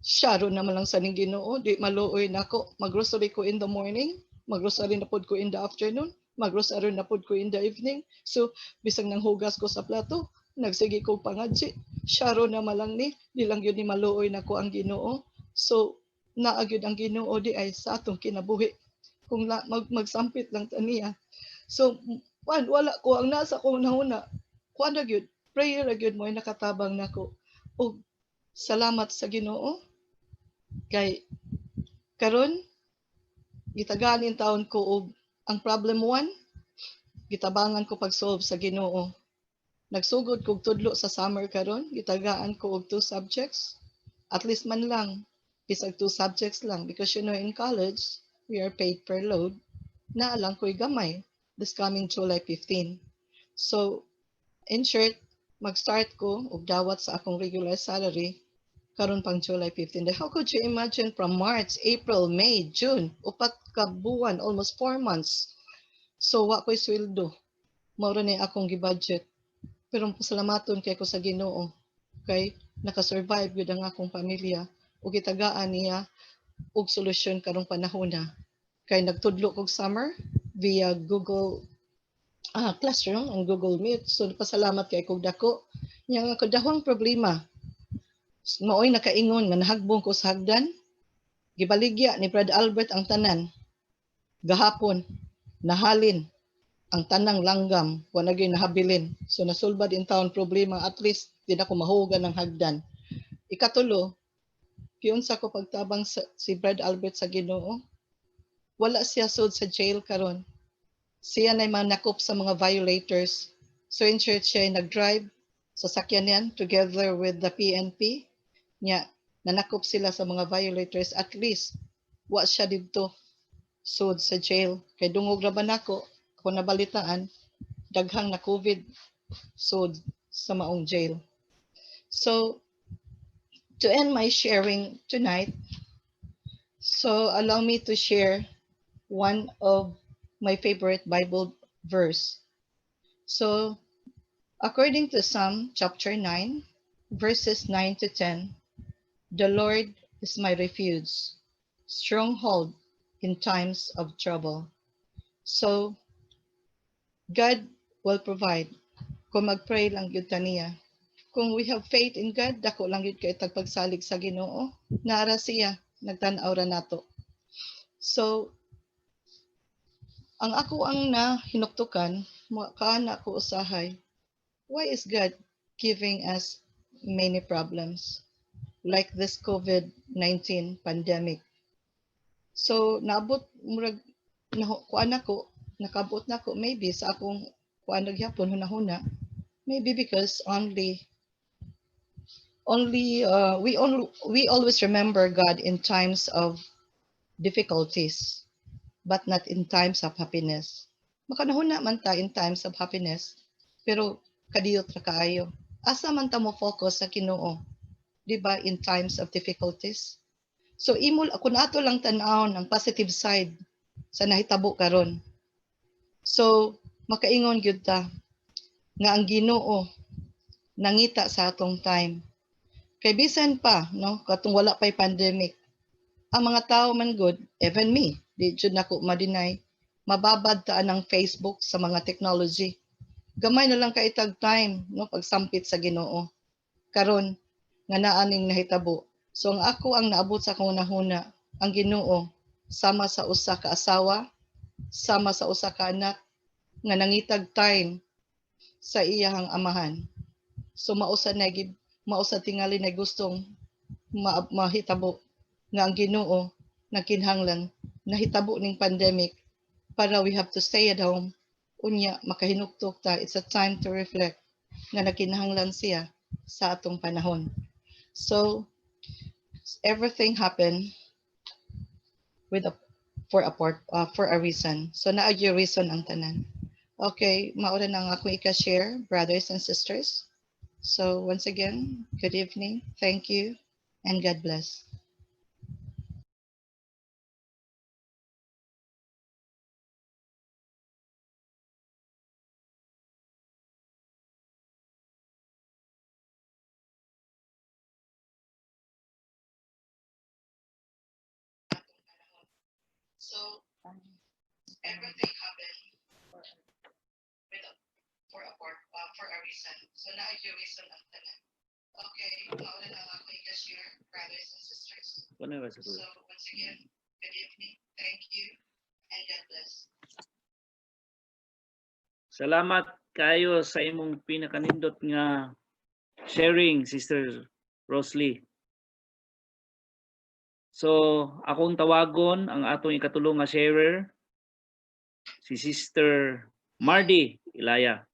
Syaro naman lang sa ning Ginoo, di maluoy nako. Mag-grocery ko in the morning, mag-grocery na pod ko in the afternoon, mag-grocery na pod ko in the evening. So bisag nang hugas ko sa plato, nagsige ko pangadsi. Syaro naman lang ni, di lang yun ni maluoy nako ang Ginoo. So naagyud ang Ginoo di ay sa atong kinabuhi. Kung magsampit lang taniya. So wala ko ang nasa ko una. Kuan ra gyud, prayer ra gyud mo ay nakatabang nako. Og salamat sa Ginoo kay karon gitagaan in taon ko og ang problem 1 gitabangan ko pag-solve sa Ginoo. Nagsugod kog tudlo sa summer karon, gitagaan ko og 2 subjects. At least man lang bisag 2 subjects lang because you know in college we are paid per load. Naa lang ko'y gamay this coming July 15. So in short, mag-start ko og dawat sa akong regular salary karon pang July 15. How could you imagine from March, April, May, June, upat ka buwan, almost 4 months. So wa ko'y sweldo. Mao ra ni akong gibudget. Pero pasalamaton kay ko sa Ginoo kay nakasurvive gyud ang akong pamilya ug gitagaan niya og solusyon karong panahon na. Kay nagtudlo kog summer via Google Classroom ang Google Meet. So pasalamat kay kog dako. Yang ako dahong problema maoy nakaingon nga nahagbong ko sa hagdan, gibaligya ni Brad Albert ang tanan. Gahapon, nahalin ang tanang langgam, wala gyud nahabilin. So nasulbad in town problema, at least di na ko mahugan ng hagdan. Ikatulo, kiunsa ko pagtabang si Brad Albert sa Ginoo, wala siya sud sa jail karon. Siya na manakop sa mga violators. So in church siya nag-drive sa sakyanan together with the PNP. Nya nanakop sila sa mga violators, at least wa siya didto sud sa jail kay dungog ra ba nako kung nabalitaan daghang na COVID sud sa maong jail. So to end my sharing tonight, so allow me to share one of my favorite Bible verse. So according to Psalm chapter 9 verses 9 to 10, the Lord is my refuge, stronghold in times of trouble. So, God will provide. Kung mag-pray lang yun taniya. Kung we have faith in God, dako lang yun kay tagpagsalig sa Ginoo. Naara siya, nagtanaw ra nato. So, ang ako ang hinuktukan, kaana ko usahay, why is God giving us many problems? Like this COVID-19 pandemic. So naabot murag kuan ako, nakabot nako maybe sa akong kuan gyapon hunahuna. Maybe because we always remember God in times of difficulties, but not in times of happiness. Makanahuna man ta in times of happiness, pero kadiyot ra kaayo. Asa man ta mo focus sa Ginoo? Diba, in times of difficulties. So imol ako nato lang tan-awon ang positive side sa nahitabo karon. So makaingon gyud ta nga ang Ginoo nangita sa atong time. Kay bisan pa no katong wala pay pandemic, ang mga tao man good, even me, di jud nako ma-deny, mababad ta ang Facebook sa mga technology. Gamay na lang ka itag time no pagsampit sa Ginoo. Karon nga naaning nahitabo. So ang ako ang naabot sa akong nahuna, ang Ginoo sama sa usa ka asawa, sama sa usa ka anak nga nangitag time sa iyahang amahan. So mausa tingali na gustong mahitabo nga ang Ginoo nagkinahanglan nahitabo ning pandemic para we have to stay at home. Unya makahinuktok ta, it's a time to reflect nga nagkinahanglan siya sa atong panahon. So everything happened for a reason. So naadyo reason ang tanan. Okay, maura na nga akong ika-share, brothers and sisters. So once again, good evening, thank you, and God bless. So everything happened for a reason. So na yung reason ang tanan. Okay, mauna na ako i-share, brothers and sisters. So once again, good evening, thank you, and God bless. Salamat kayo sa imong pinakanindot nga sharing, Sister Rosalie. So, akong tawagon ang atong ikatulong nga sharer, si Sister Mardy Ilaya.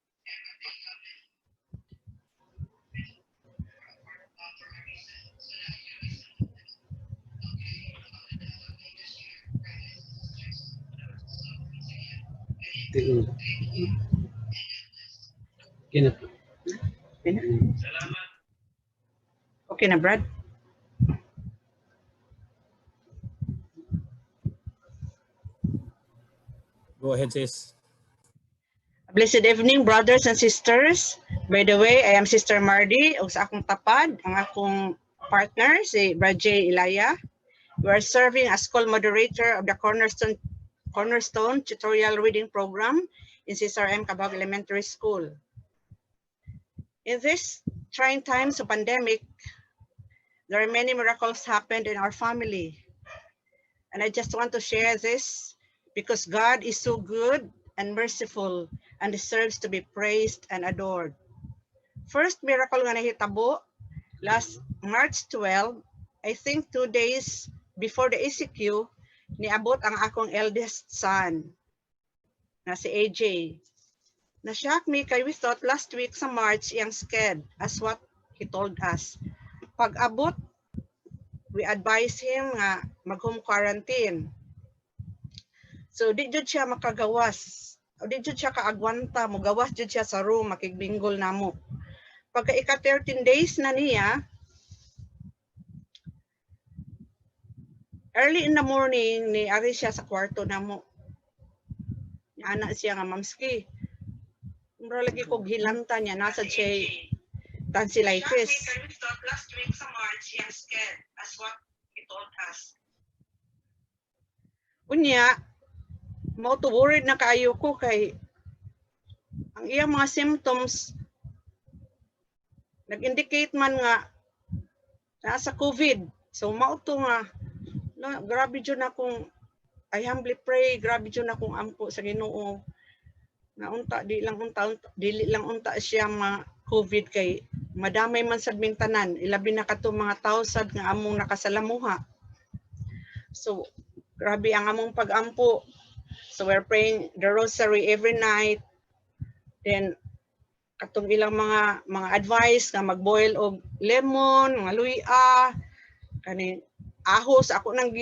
Salamat. Okay na, Brad? Go ahead, sis. Blessed evening, brothers and sisters. By the way, I am Sister Mardy. O sa akong tapad, ang akong partner, si Brad J. Ilaya. We are serving as co-moderator of the Cornerstone Tutorial Reading Program in CSRM Cabag Elementary School. In this trying times of pandemic, there are many miracles happened in our family. And I just want to share this because God is so good and merciful and deserves to be praised and adored. First miracle nga nahitabo, last March 12, I think 2 days before the ECQ, niabot ang akong eldest son, na si AJ. Na-shock me kay we thought last week sa March, iyang scared as what he told us. Pag abot, we advise him nga mag-home quarantine. So di jud siya makagawas. O di jud siya kaagwanta, mugawas jud siya sa room, makigbinggol namo. Pagka ika 13 days na niya, early in the morning, ni ari siya sa kwarto namo. Ni ana siya nga, Mamski, mura lagi kog hilanta niya, nasa siya tonsillitis. Last week sa March, he was scared as what he told us. Unya, worried na kaayo ko kay ang iyang mga symptoms nag-indicate man nga nasa COVID. So mauto nga grabe jud na kung I humbly pray, grabe jud na kung ampo sa Ginoo na unta dili lang unta siya ma COVID kay madamay man sad ming tanan, ilabi na kato mga tausad nga among nakasalamuha. So grabe ang among pag-ampo. So we're praying the rosary every night. Then katong ilang mga advice nga mag-boil og lemon, mga luya, kani ahos ako nang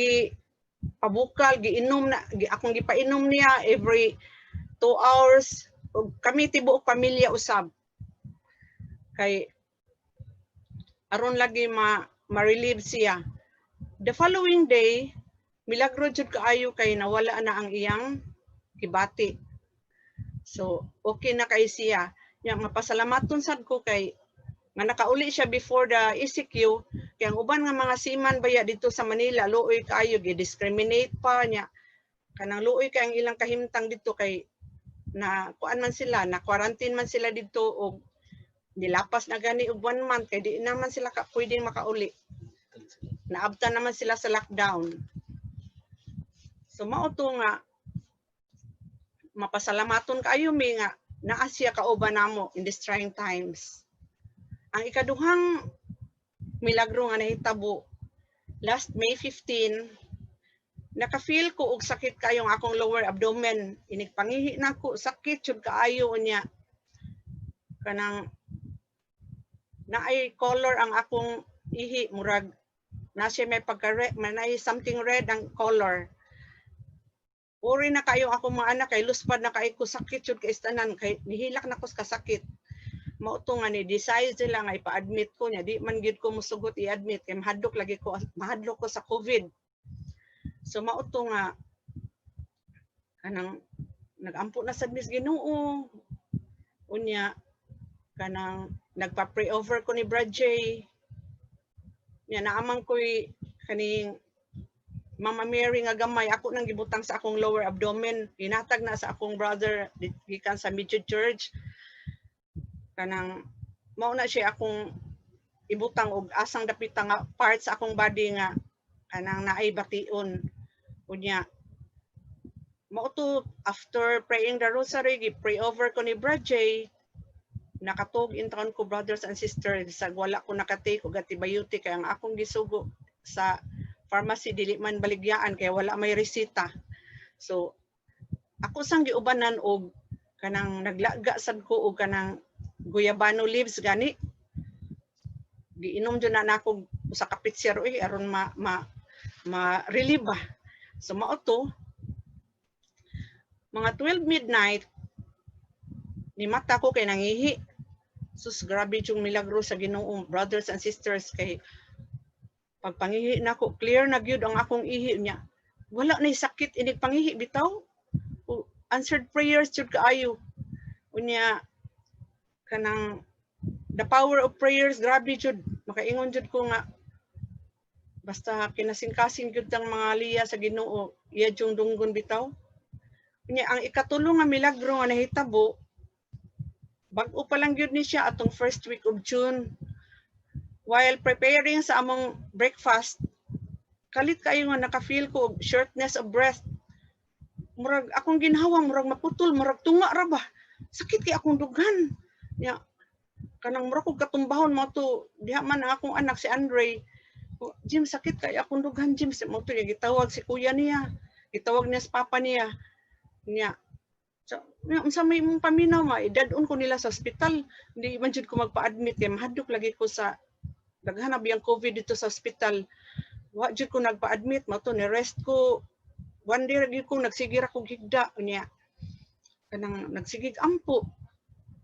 pabukal, giinom na, akong gipainom niya every 2 hours. Og kami tibuok pamilya usab. Kay aron lagi ma-relieve siya. The following day, milagro jud kaayo kay nawala na ang iyang kibati. So, okay na kay siya. Yang mapasalamaton sad ko kay nga nakauli siya before the ECQ, kay ang uban nga mga seaman baya dito sa Manila, luoy kaayo, gi-discriminate pa niya. Kanang luoy kay ang ilang kahimtang dito kay na kuan man sila, na quarantine man sila dito og nilapas na gani og 1 month kay di naman sila pwedeng makauli. Naabtan naman sila sa lockdown. So mao to nga mapasalamaton kaayo mi nga naa siya kauban namo in these trying times. Ang ikaduhang milagro nga nahitabo last May 15, naka-feel ko og sakit kayong akong lower abdomen. Inigpangihi na ko, sakit jud kaayo niya. Kanang naay color ang akong ihi, murag na siya may pagka-red, may something red ang color. Uri na kayo ako mga anak, kay luspad na kayo ko sakit jud kay istanan, kay nihilak na ko sa sakit. Mauto nga ni decide sila nga ipa-admit ko niya, di man gid ko musugot i-admit kay mahadlok ko sa COVID. So mauto nga kanang nagampo na sad mis Ginoo. Unya kanang nagpa-pray over ko ni Brad J. Nya naamang ko'y kaning Mama Mary nga gamay, ako nang gibutang sa akong lower abdomen, ginatag na sa akong brother gikan sa Midget Church. Kanang mao na siya akong ibutang og asang dapita nga part sa akong body nga kanang naay bation. Unya mao to after praying the rosary, gi-pray over ko ni Brad J. Nakatug in taon ko, brothers and sisters, sa wala ko nakatake og antibiotic kay ang akong gisugo sa pharmacy dili man baligyaan kay wala may resita. So ako sang giubanan og kanang naglaga sad ko og kanang guyabano leaves gani. Giinom jud na nako usa ka pitser aron ma-relieve ba. So mao to mga 12 midnight ni mata ko kay nangihi. Sus, grabe yung milagro sa Ginoo, brothers and sisters, kay pagpangihi nako clear na gyud ang akong ihi niya. Wala nay sakit inig pangihi bitaw. Answered prayers jud kaayo. Unya kanang the power of prayers grabe jud. Makaingon jud ko nga basta kinasing-kasing jud ang mga liya sa Ginoo, iya jung dunggon bitaw. Unya ang ikatulong nga milagro nga nahitabo, bag-o pa lang gyud ni siya atong first week of June. While preparing sa among breakfast, kalit kayo nga naka-feel ko shortness of breath. Murag akong ginhawang, murag maputol, murag tunga ra ba. Sakit kay akong dughan. Ya, kanang murag kog katumbahon mo to, diha man ang akong anak si Andre. Jim, sakit kay akong dughan, Jim. Mo to gitawag si kuya niya. Gitawag niya sa papa niya. Niya. So, unsa may mong paminaw ma, idadon ko nila sa ospital. Hindi man jud ko magpa-admit kay mahadlok lagi ko sa daghanab yang COVID dito sa hospital. Wa jud ko nagpa-admit, mato ni rest ko. One day lagi ko nagsigir ako higda niya. Kanang nagsigig ampo.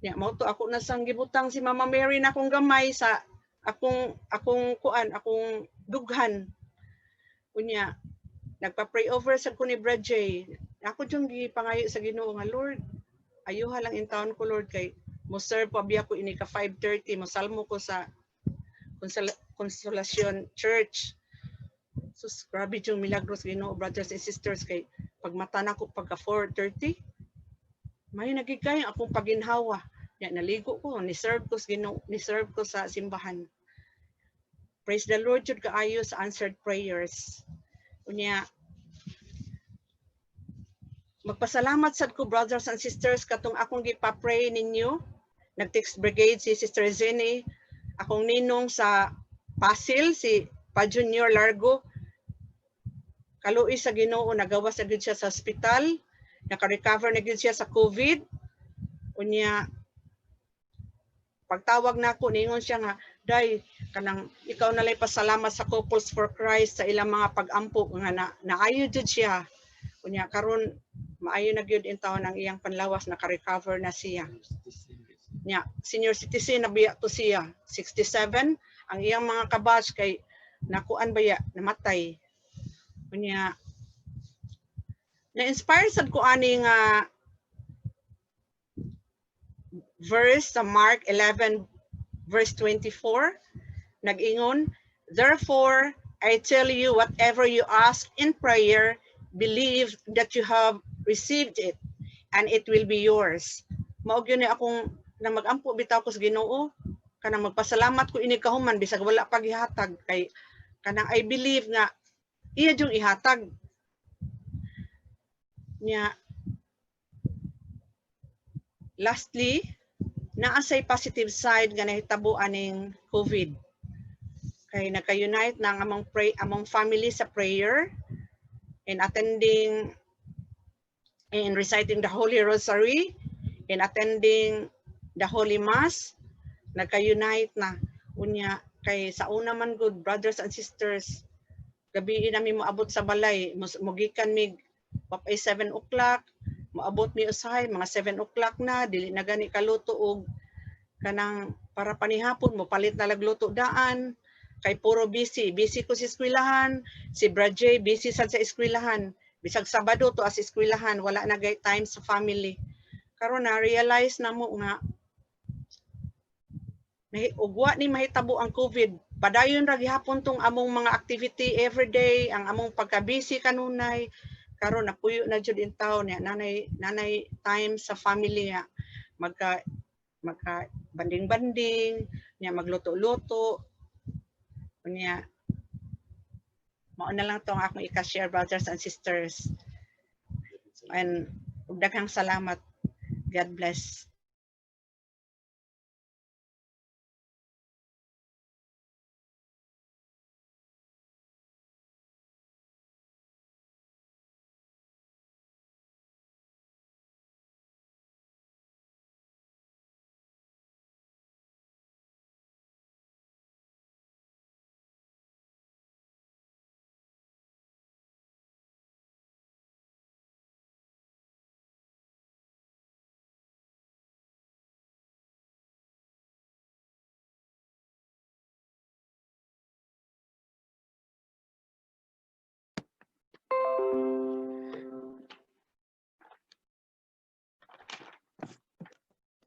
Niya mao to ako na sang gibutang si Mama Mary na akong gamay sa akong dughan. Unya nagpa-pray over sa ko ni Brad J. Ako jung gipangayo sa Ginoo nga Lord, ayuha lang in taon ko Lord kay mo serve pa biya ko ini ka 5:30 mo salmo ko sa Consolation Church. Sus, grabe yung milagros Ginoo, brothers and sisters, kay pagmata na ko pagka 4:30, may nagigay akong paginhawa. Ya, naligo ko, ni-serve ko sa Ginoo, ni-serve ko sa simbahan. Praise the Lord, jud kaayo sa answered prayers. Unya, magpasalamat sad ko, brothers and sisters, katong akong gipa-pray ninyo. Nag-text brigade si Sister Zeni, akong ninong sa Pasil, si Pa Junior Largo, kaluoy sa Ginoo, nagawa sa gid siya sa hospital, naka-recover na gid siya sa COVID. Unya, pagtawag na ako, ningon siya nga, Day, kanang ikaw nalay pasalamat sa Couples for Christ sa ilang mga pag-ampo nga naayo jud siya. Unya, karon maayo na gyud in taon ang iyang panlawas, naka-recover na siya. Nya, senior citizen na biya to siya, 67. Ang iyang mga kabatch kay nakuan baya, namatay. Unya, na-inspire sad ko ani nga verse sa Mark 11 verse 24. Nag-ingon, therefore I tell you, whatever you ask in prayer, believe that you have received it and it will be yours. Mao gyud ni akong na mag-ampo bitaw ko sa Ginoo, kanang magpasalamat ko ini kahuman bisag wala pa gihatag kay kanang I believe nga iya jung ihatag nya. Lastly, naasay positive side nga nahitabo aning COVID. Kay nagka-unite na among family sa prayer and attending and reciting the Holy Rosary and attending the Holy Mass. Nagka-unite na. Unya, kay sa una man good, brothers and sisters, gabi namin moabot sa balay, mugikan mig papay 7 o'clock, moabot mi usahay, mga 7 o'clock na, dili na gani kaluto og kanang para panihapon, mo palit na lagluto daan, kay puro busy ko sa eskwelahan, si Brad J, busy sad sa eskwelahan, bisag Sabado to as eskwelahan, wala na gay time sa family. Karon na realize na mo nga ugwa ni mahitabo ang COVID, padayon ra gihapon tong among mga activity everyday, ang among pagka-busy kanunay karon napuyo na jud in town ya nanay time sa family ya magka banding-banding niya magluto-luto niya mao na lang tong akong ika-share, brothers and sisters, and daghang salamat. God bless.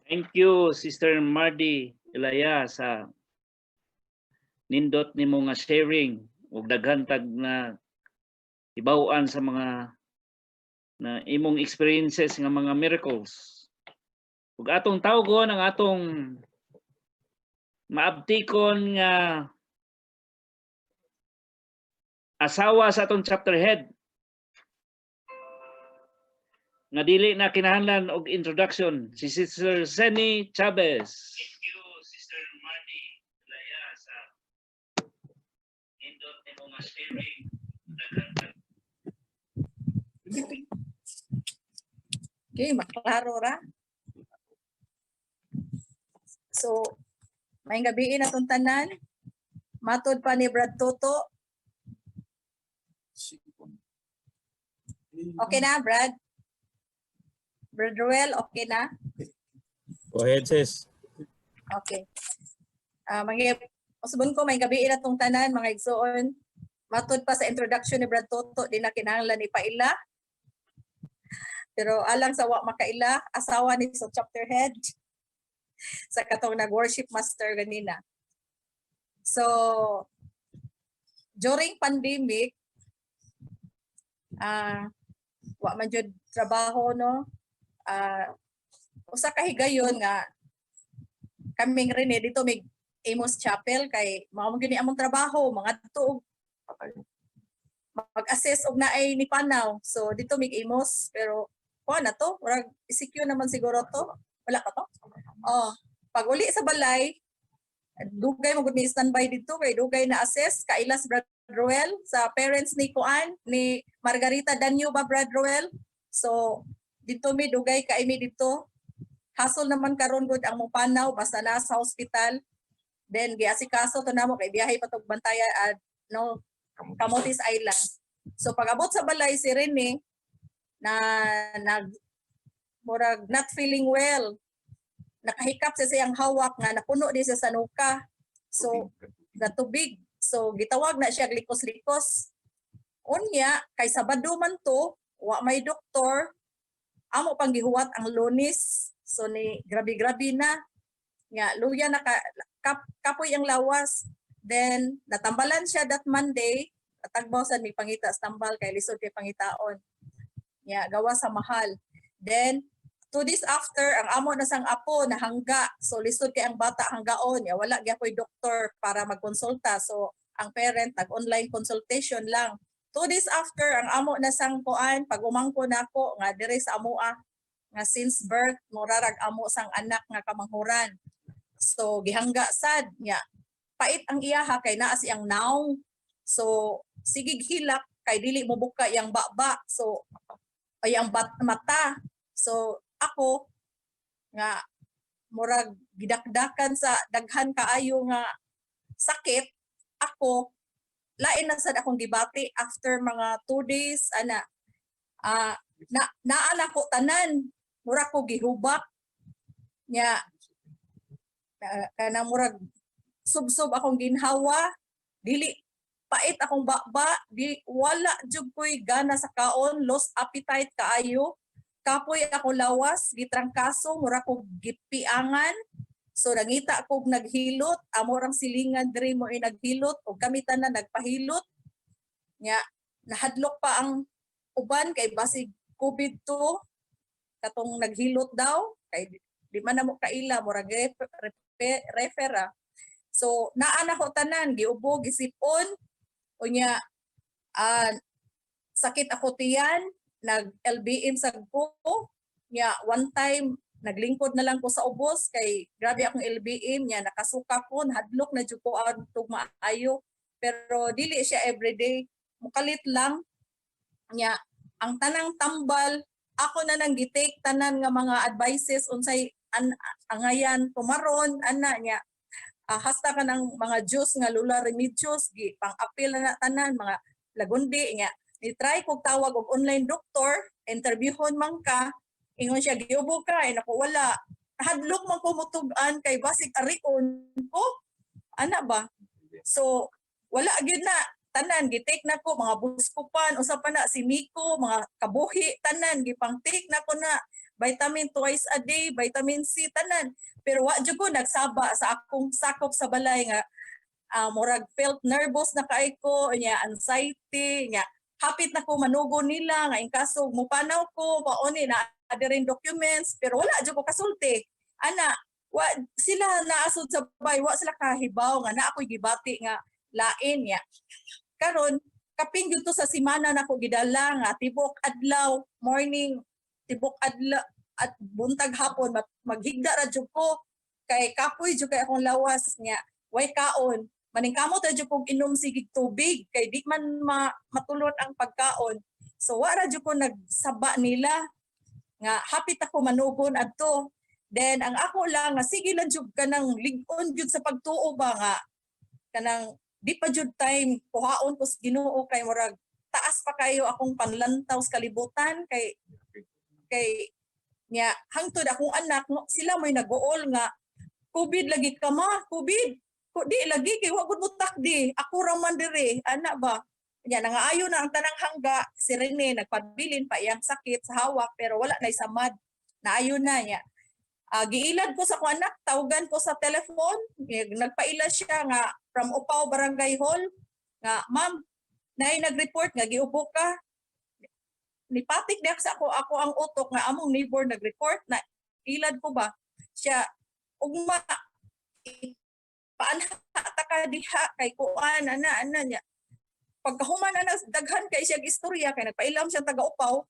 Thank you, Sister Mardy Ilaya, sa nindot nimo nga sharing ug daghan tag na ibaw-an sa mga na imong experiences nga mga miracles. Ug atong tawgon ang atong maabtikon nga asawa sa atong chapter head nga dili na kinahanglan og introduction, si Sister Seni Chavez. Thank you, Sister Mardy Ilaya, sa nindot nimo nga sharing. Okay, maklaro ra. So, may gabi na itong tanan. Matod pa ni Brad Toto. Okay na, Brad? Brad Ruel, okay na? Go ahead, sis. Okay. Usbon ko, may gabi na itong tanan, mga igsoon. Matod pa sa introduction ni Brad Toto, di na kinahanglan ni Paila. Pero alang sa wa makaila, asawa ni sa chapter head sa katong nag-worship master ganina. So, during pandemic, wa man jud trabaho, no? Usa ka higayon nga kaming rin dito may Amos Chapel kay mao man gyud ni among trabaho, mga tuog mag-assess og naay ni Panaw. So dito mig Amos, pero na to, murag ECQ naman siguro to. Wala pa to? Oh, pag uli sa balay, dugay mo gud ni standby dito kay dugay na assess kailas Brad Roel sa parents ni Kuan ni Margarita Danyo ba Brad Roel. So dito mi dugay kay mi dito. Hassle naman karon gud ang mong Panaw basta na sa hospital. Then giasikaso to namo kay biyahe pa tog Bantaya at no Camotes Island. So pag abot sa balay si Rene na murag not feeling well, nakahikap sa siyang hawak nga napuno di sa nuka, so gatubig, so gitawag na siya likos-likos unya kay Sabado man to wa may doktor, amo pang gihuwat ang Lunes, so ni grabe na nga luya na kapoy ang lawas, then natambalan siya that Monday, atagbaw sa ni pangita sa tambal kay lisod kay pangitaon. Yeah, gawa sa mahal. Then 2 days after ang amo na sang apo na hangga. So lisod kay ang bata hanggaon. Ya wala gyapon doktor para magkonsulta. So ang parent nag-online consultation lang. 2 days after ang amo na sang kuan pag umangko nako nga dire sa amoa nga since birth murarag amo sang anak nga kamanghuran. So gihangga sad nya. Pait ang iyaha kay naa siyang naong. So sige hilak kay dili mo buka yang baba. So ay ang mata. So ako nga murag gidakdakan sa daghan kaayo nga sakit, ako lain na sad akong gibati after mga 2 days ana naala ko tanan murag ko gihubak nya kana murag subsob akong ginhawa, dili pait akong baba, di wala jud koy gana sa kaon, lost appetite kaayo. Kapoy ako lawas, gitrangkaso, mura ko gipiangan. So nangita kog naghilot, amo rang silingan diri mo naghilot o kami tanan nagpahilot. Nya nahadlok pa ang uban kay basig COVID to katong naghilot daw kay di man na mo kaila murag refera. So naa na ko tanan giubog gisipon unya sakit ako tiyan nag LBM sagpo nya one time naglingkod na lang ko sa ubos kay grabe akong LBM nya nakasuka ko hadlok na jud ko ang maayo pero dili siya everyday mukalit lang nya ang tanang tambal ako na nang gitake tanan nga mga advices unsay angayan tumaron ana nya hasta ka ng mga juice nga lula remedios gi pang-apil na tanan mga lagundi nya ni try kog tawag og online doktor interviewon man ka ingon siya giubog ka nako wala hadlok man ko mutug-an kay basig arion ko ana ba so wala gyud na tanan gitake na ko mga buskupan usa pa na si Miko mga kabuhi tanan gipang-take na ko na vitamin twice a day vitamin C tanan pero wa jud ko nagsaba sa akong sakop sa balay nga murag felt nervous na kay ko nya anxiety nya hapit na ko manugo nila nga in kaso mupanaw ko pauni na ring documents pero wala jud ko kasulti ana wa sila naasod sa bay wa sila kahibaw nga na ako'y gibati nga lain nya karon kapin gyud to sa semana nako gidala nga tibok adlaw morning tibok adlaw at buntag hapon maghigda ra jud ko kay kapoy jud kay akong lawas nya way kaon maningkamot ra jud kog inom sigig tubig kay di man matulot ang pagkaon so wa ra jud ko nagsaba nila nga hapit ako manugon adto then ang ako lang nga sige lang jud kanang lig-on jud sa pagtuo ba nga kanang di pa jud time kuhaon ko sa Ginoo kay murag taas pa kayo akong panlantaw sa kalibutan kay nya hangtod akong anak sila may nag-uol nga COVID lagi ka ma COVID ko di lagi kay wa gud mo takdi ako ra man diri ana ba nya nangaayo na ang tanang hangga si Rene nagpabilin pa iyang sakit sa hawak pero wala na isamad naayo na nya giilad ko sa ko anak tawagan ko sa telephone nagpaila siya nga from Upaw Barangay Hall nga ma'am nay nag-report nga giubo ka nipatik dak sa ako ang utok nga among neighbor nag-report na ilad ko ba siya ugma paanha ka diha kay kuan ana niya pagkahuman ana daghan kay siya istorya kay nagpailam siya taga Upaw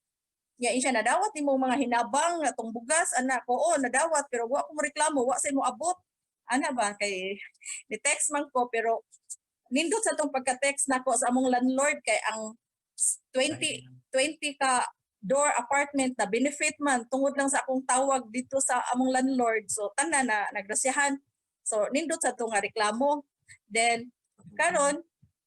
nya siya nadawat nimo mga hinabang nga tong bugas ana ko nadawat pero wa ko mo reklamo wa sa imo abot ana ba kay ni text man ko pero nindot sa tong pagka-text nako sa among landlord kay ang 20 ka door apartment na benefit man tungod lang sa akong tawag dito sa among landlord so tanan na nagrasyahan so nindot sa tong reklamo then karon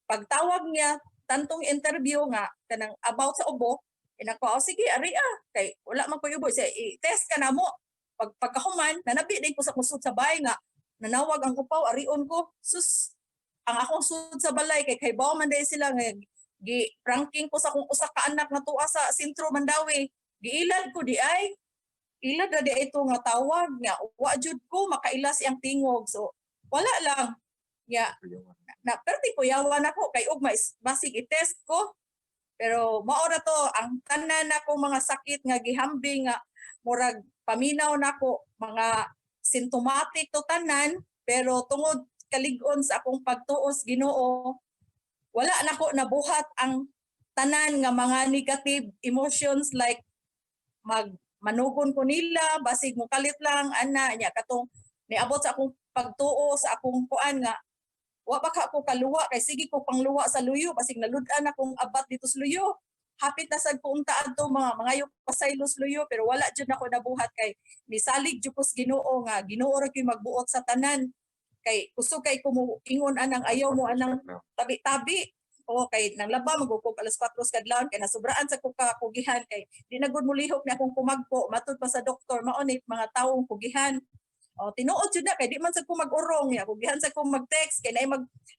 pagtawag niya tantong interview nga kanang about sa ubo inako sige ari kay wala man ko ubo say i-test ka namo pagkahuman nanabi din ko sa kusod sa bahay nga nanawag ang Upaw arion ko sus ang akong sud sa balay kay bawo man day sila nga gi-pranking ko sa akong usa ka anak nga tuwa sa sentro Mandawi giilad ko di ay ilad ra di ito nga tawag nga wa jud ko makailas iyang tingog so wala lang na perti ko yawan ako kay ug basig i-test ko pero mao ra to ang tanan nako mga sakit nga gihambing nga murag paminaw nako mga symptomatic to tanan pero tungod kalig-on sa akong pagtuos Ginoo wala nako nabuhat ang tanan nga mga negative emotions like manugon ko nila basig mo kalit lang ana nya katong niabot sa akong pagtuo sa akong kuan nga wa ba ka ko kaluwa kay sige ko pangluwa sa luyo basig nalud-an akong abat dito sa luyo hapit na sad ko unta adto mga pasaylos luyo pero wala jud nako nabuhat kay nisalig jud ko sa Ginoo nga Ginoo ra gyud magbuot sa tanan kay kusog kay ko mo ingon anang ayaw mo anang tabi-tabi o kay nang laba magukog alas 4 kadlawon kay nasubraan sa kugihan kay di na gud mo lihok ni akong kumagpo matud pa sa doktor mao ni mga tawong kugihan o tinuod jud na kay di man sad ko mag-urong ya kugihan sa ko mag-text kay naay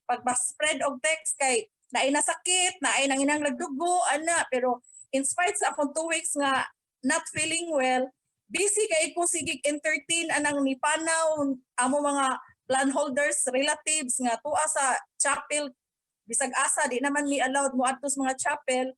pag-spread og text kay naay nasakit naay nanginang lagdugo ana pero in spite sa akong 2 weeks nga not feeling well busy kay ko sige entertain anang nipanaw amo mga plan holders, relatives nga tuwa sa chapel bisag asa di naman mi allowed mo adto sa mga chapel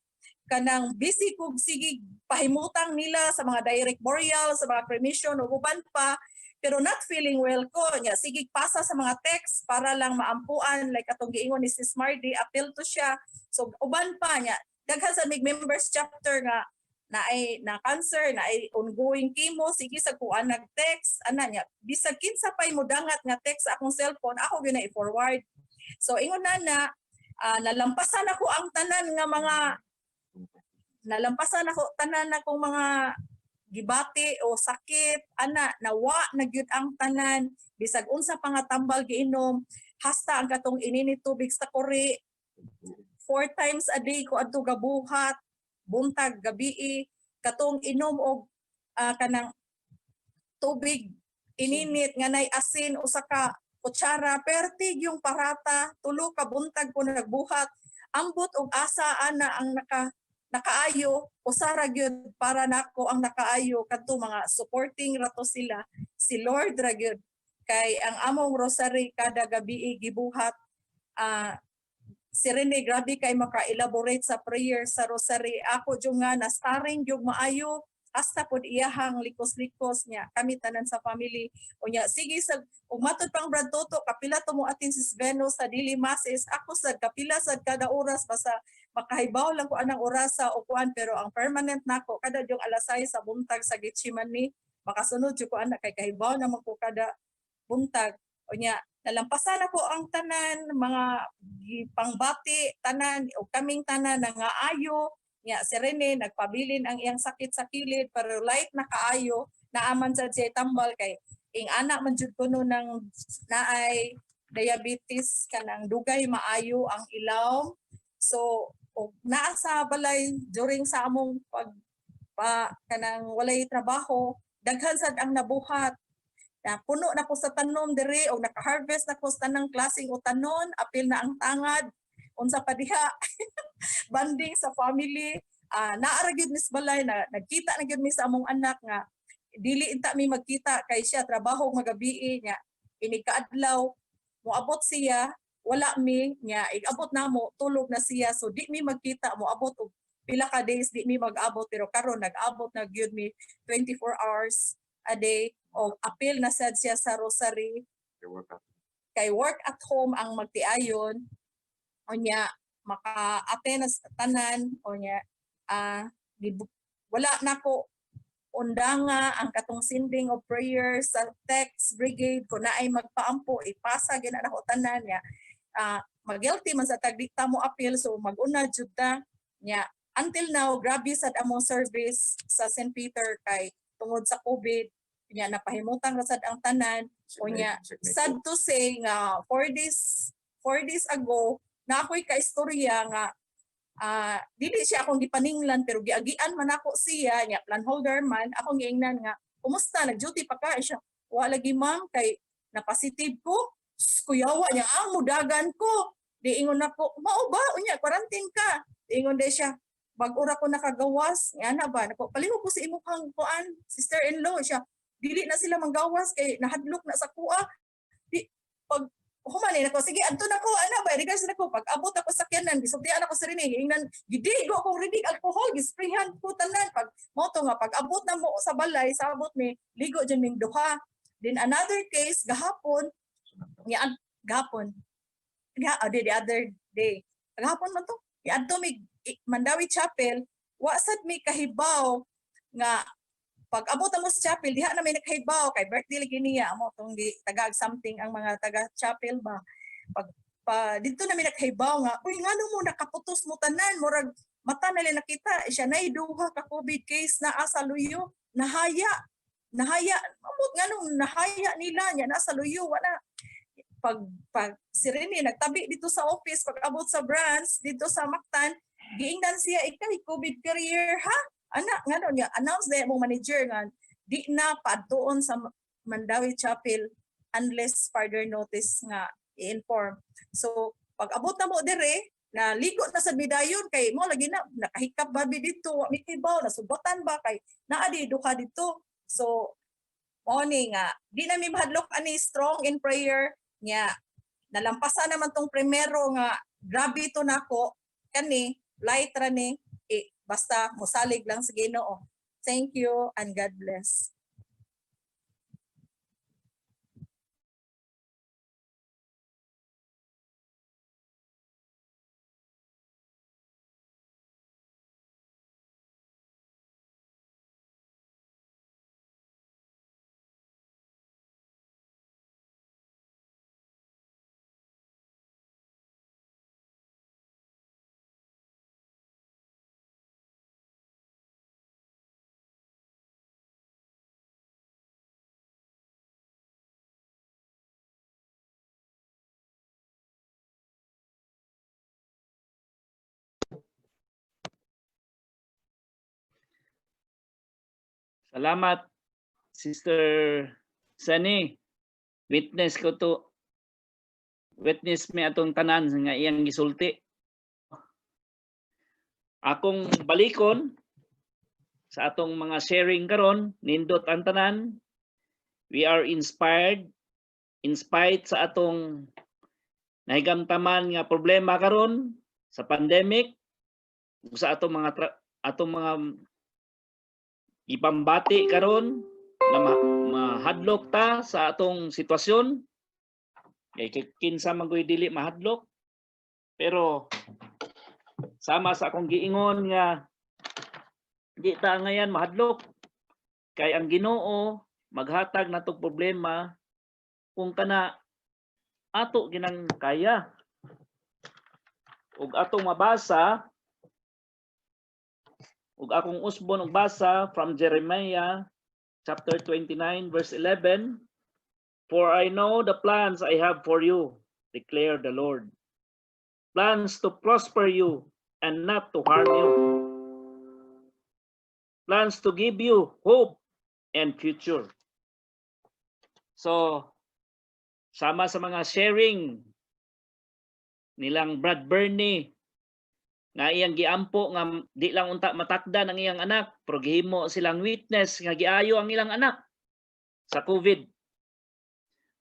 kanang busy kog sige pahimutang nila sa mga direct burial, sa mga cremation o uban pa pero not feeling well ko nya sige pasa sa mga text para lang maampuan like atong giingon ni Sis Mardy appeal to siya so uban pa nya daghan sa mig members chapter nga na cancer na ay ongoing chemo sige sa kuan nag-text ana nya bisag kinsa pay mo dangat nga text sa akong cellphone ako gyud na i-forward so ingon na nalampasan ako ang tanan nga mga nalampasan ako tanan akong mga gibati o sakit ana nawa na gyud ang tanan bisag unsa pa nga tambal giinom hasta ang katong ininit tubig sa kuri 4 times a day ko adto gabuhat buntag gabi katong inom og kanang tubig ininit nga nay asin usa ka kutsara pertig yung parata tulo ka buntag ko nagbuhat ambot og asa ana ang nakaayo usara gyud para nako ang nakaayo kadto mga supporting rato sila si Lord ra gyud kay ang among rosary kada gabi gibuhat si Rene grabe kay maka-elaborate sa prayer sa rosary ako jud nga na-starring jud maayo hasta pod iyahang likos-likos niya kami tanan sa family unya sige sa ug matud pang Brad Toto kapila to mo atin sis Venus sa daily masses ako sad kapila sad kada oras basta makahibaw lang ko anang orasa o kuan pero ang permanent nako kada jong alas 6 sa buntag sa Gitchimani makasunod jud ko ana kay kahibaw naman ko kada buntag unya nalampasan ako ang tanan mga pangbati tanan o kaming tanan nga ayo nya si Rene nagpabilin ang iyang sakit sa kilid pero light na kaayo naaman sa siya tambal kay ing anak man jud kuno nang naay diabetes kanang dugay maayo ang ilaw so naa sa balay during sa among kanang walay trabaho daghan sad ang nabuhat na puno na ko sa tanom diri o naka-harvest na ko sa tanang klaseng utanon apil na ang tangad unsa pa diha banding sa family naara gyud mis balay na nagkita na gyud mi sa among anak nga dili inta mi magkita kay siya trabaho magabi nya ini kaadlaw moabot siya wala mi nya igabot namo tulog na siya so di mi magkita moabot og pila ka days di mi mag-abot pero karon nag-abot na gyud mi 24 hours a day o apil na sad siya sa rosary kay work at home ang magtiayon onya maka-attend sa tanan onya wala nako undanga ang katong sending of prayers sa text brigade ko na ay magpaampo ipasa gina nako tanan niya mag-guilty man sa tagdikta mo appeal so mag-una jud ta niya until now grabe sad among service sa St. Peter kay tungod sa COVID niya napahimutang ra sad ang tanan unya sad to say nga 4 days ago na ako'y kaistorya nga dili siya akong gipaninglan pero giagian man ako siya nya plan holder man akong giingnan nga kumusta nag-duty pa ka siya wala lagi ma'am kay na positive ko kuyawa niya ang mudagan ko di ingon ako mao ba unya quarantine ka di ingon day siya bag-ura ko nakagawas nga na ba nako palihog ko sa imong kuan sister-in-law siya dili na sila manggawas kay nahadlok na sa kuha di pag humanin ako sige adto na ko ana ba regards na ko pag abot ako sa sakyanan gisultian ako sa Rene ingnan gidigo akong ready alcohol gisprayhan ko tanan pag moto nga pag abot na mo sa balay sa abot ni ligo dyan ming duha then another case gahapon the other day gahapon man to adto mi Mandawi Chapel wa sad mi kahibaw nga pag abot mo sa chapel diha na may nakahibaw kay birthday lagi niya amo tong di tagag something ang mga taga chapel ba pag dito na may nakahibaw nga uy ngano mo nakaputos mo tanan murag mata na nakita siya nay duha ka COVID case na asa luyo nahaya amot nganong nahaya nila nya nasa luyo wala pag si Rene nagtabi dito sa office pag abot sa branch dito sa Mactan giingnan siya ikay COVID carrier ha anak ngano niya announce na mong manager nga di na padtuon sa Mandawi Chapel unless further notice nga i-inform so pag abot na mo dire na ligo na sa bidayon kay mo lagi na nakahikap babi dito mi kibaw na subatan ba kay naa di duha dito So mao ni nga di na mi mahadlok ani strong in prayer nya nalampasan naman tong primero nga grabe to nako kani light ra ni basta mosalig lang sa Ginoo. Thank you and God bless. Salamat, Sister Sunny. Witness me atong tanan nga iyang gisulti. Akong balikon sa atong mga sharing karon, nindot ang tanan. We are inspired in spite sa atong nahigamtaman nga problema karon sa pandemic, sa atong mga ipambati karon na mahadlok ta sa atong sitwasyon. Kay kinsa man goy dili mahadlok. Pero sama sa akong giingon nga di ta ngayon mahadlok kay ang Ginoo maghatag natong problema kung kana ato ginang kaya. Ug atong mabasa ug akong usbon og basa from Jeremiah chapter 29 verse 11. For I know the plans I have for you, declare the Lord. Plans to prosper you and not to harm you. Plans to give you hope and future. So, sama sa mga sharing nilang Brad Bernie nga iyang giampo nga di lang unta matakdan ang iyang anak, pero gihimo silang witness nga giayo ang ilang anak sa COVID.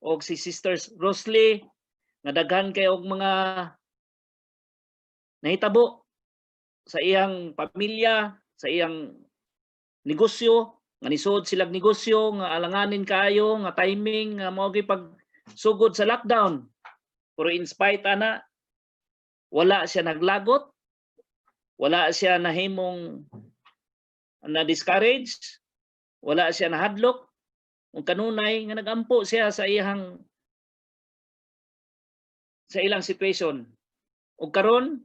Og si Sister Rosley nga daghan kay og mga nahitabo sa iyang pamilya, sa iyang negosyo, nga nisod silang negosyo nga alanganin kaayo nga timing nga mao gyud pagsugod sa lockdown. Pero in spite ana, wala siya naglagot, wala siya nahimong na-discourage, wala siya nahadlok. Kung kanunay nga nagampo siya sa ilang situation. Ug karon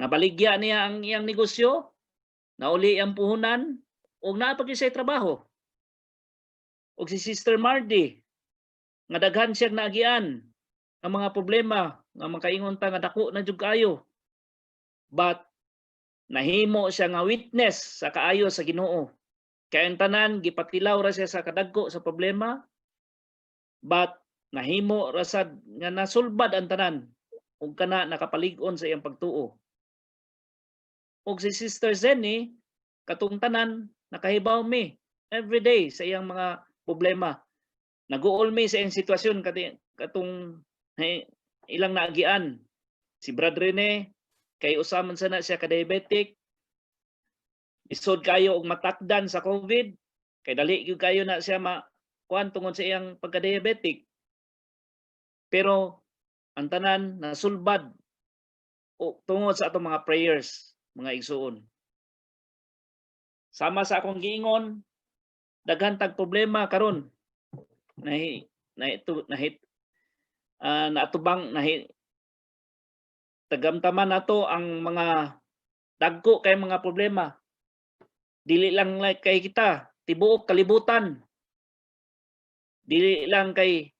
nabaligya niya ang iyang negosyo, nauli ang puhunan, ug naapag siya trabaho. Ug si Sister Mardy nga daghan siya naagian ang mga problema nga makaingon ta nga dako na jud kaayo. But nahimo siya nga witness sa kaayo sa Ginoo. Kaya ang tanan gipatilaw ra siya sa kadagko sa problema, but nahimo ra sad nga nasulbad ang tanan ug kana nakapalig-on sa iyang pagtuo. Ug si Sister Zenny katong tanan nakahibaw mi every day sa iyang mga problema. Naguol mi sa iyang sitwasyon katong ilang naagian. Si Brad Rene kay usaman sana siya ka-diabetic. Isod kayo og matakdan sa COVID. Kay dali gyud kayo na siya makuan tungod sa iyang pagka-diabetic. Pero ang tanan nasulbad o tungod sa atong mga prayers, mga igsuon. Sama sa akong giingon, daghan tag problema karon. Tagamtaman nato ang mga dagko kay mga problema. Dili lang kay kita, tibuok kalibutan. Dili lang kay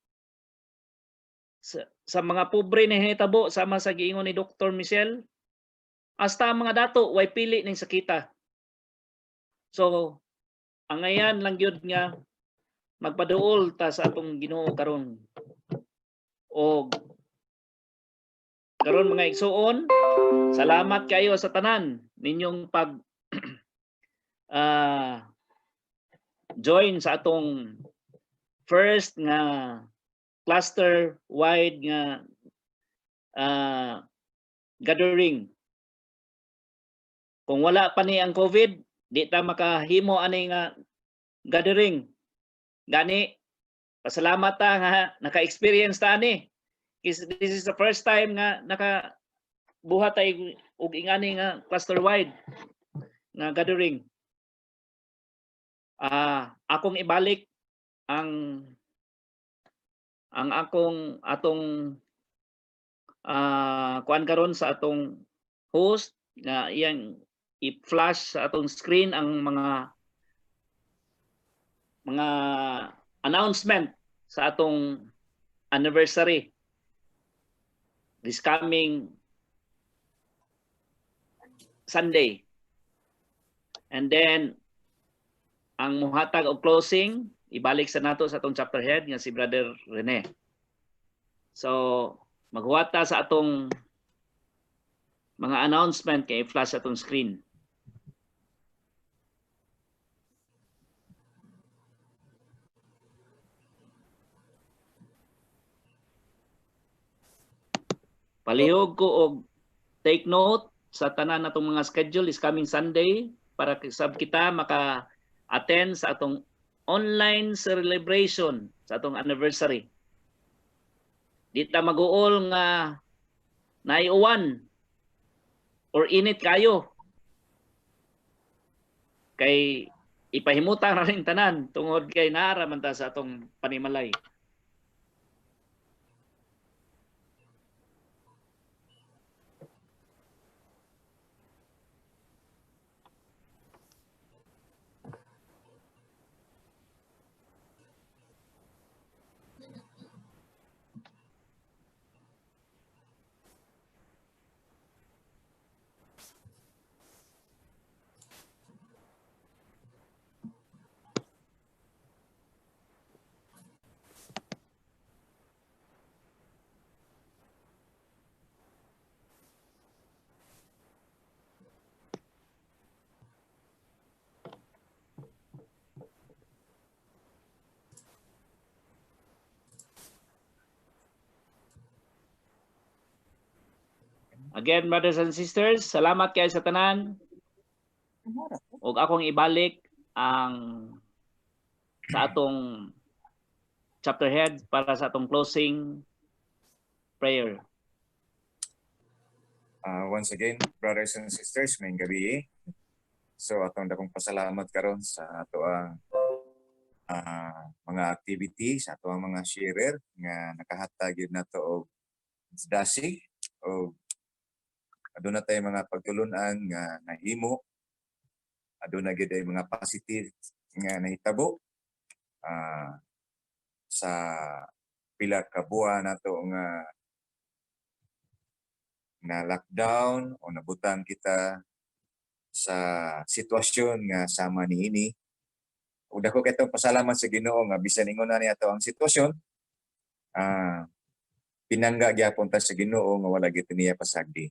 sa mga pobre ni hitabo sama sa giingon ni Dr. Michelle. Hasta ang mga dato way pili ning sakita. So, ang ngayan lang gyud nga magpaduol ta sa atong Ginoo karon. O karon mga igsuon, salamat kayo sa tanan ninyong join sa atong first nga cluster wide nga gathering. Kung wala pa ni ang COVID, di ta makahimo ani nga gathering. Gani, pasalamat ta nga naka-experience ta ani. This is the first time nga nakabuhat tayo og ingani nga cluster wide nga gathering. Akong ibalik ang atong kuan karon sa atong host nga iyang i-flash sa atong screen ang mga announcement sa atong anniversary this coming Sunday. And then ang muhatag og closing ibalik sa nato sa atong chapter head nga si Brother Rene. So maghuwata sa atong mga announcement kay flash atong screen. Palihog ko og take note sa tanan natong mga schedule is coming Sunday para sab kita maka-attend sa atong online celebration sa atong anniversary. Di ta mag-uol nga naiuwan or init kayo. Kay ipahimutang ra ring tanan tungod kay naara man ta sa atong panimalay. Again, brothers and sisters, salamat kayo sa tanan. Ug akong ibalik ang sa atong chapter head para sa atong closing prayer. Once again, brothers and sisters, may gabi. So atong dakong pasalamat karon sa ato ang mga activity sa ato ang mga sharer nga nakahatag yun nato og dasig o aduna tay mga pagtulunan nga nahimo, aduna gyud ay mga positive nga nahitabo sa pila ka buwan nato nga lockdown o nabutang kita sa sitwasyon nga sama niini. Ug dako kay pasalamat sa Ginoo nga bisan ingon na niya ang sitwasyon, pinangga gyapon ta sa Ginoo nga wala gyud niya pasagdi.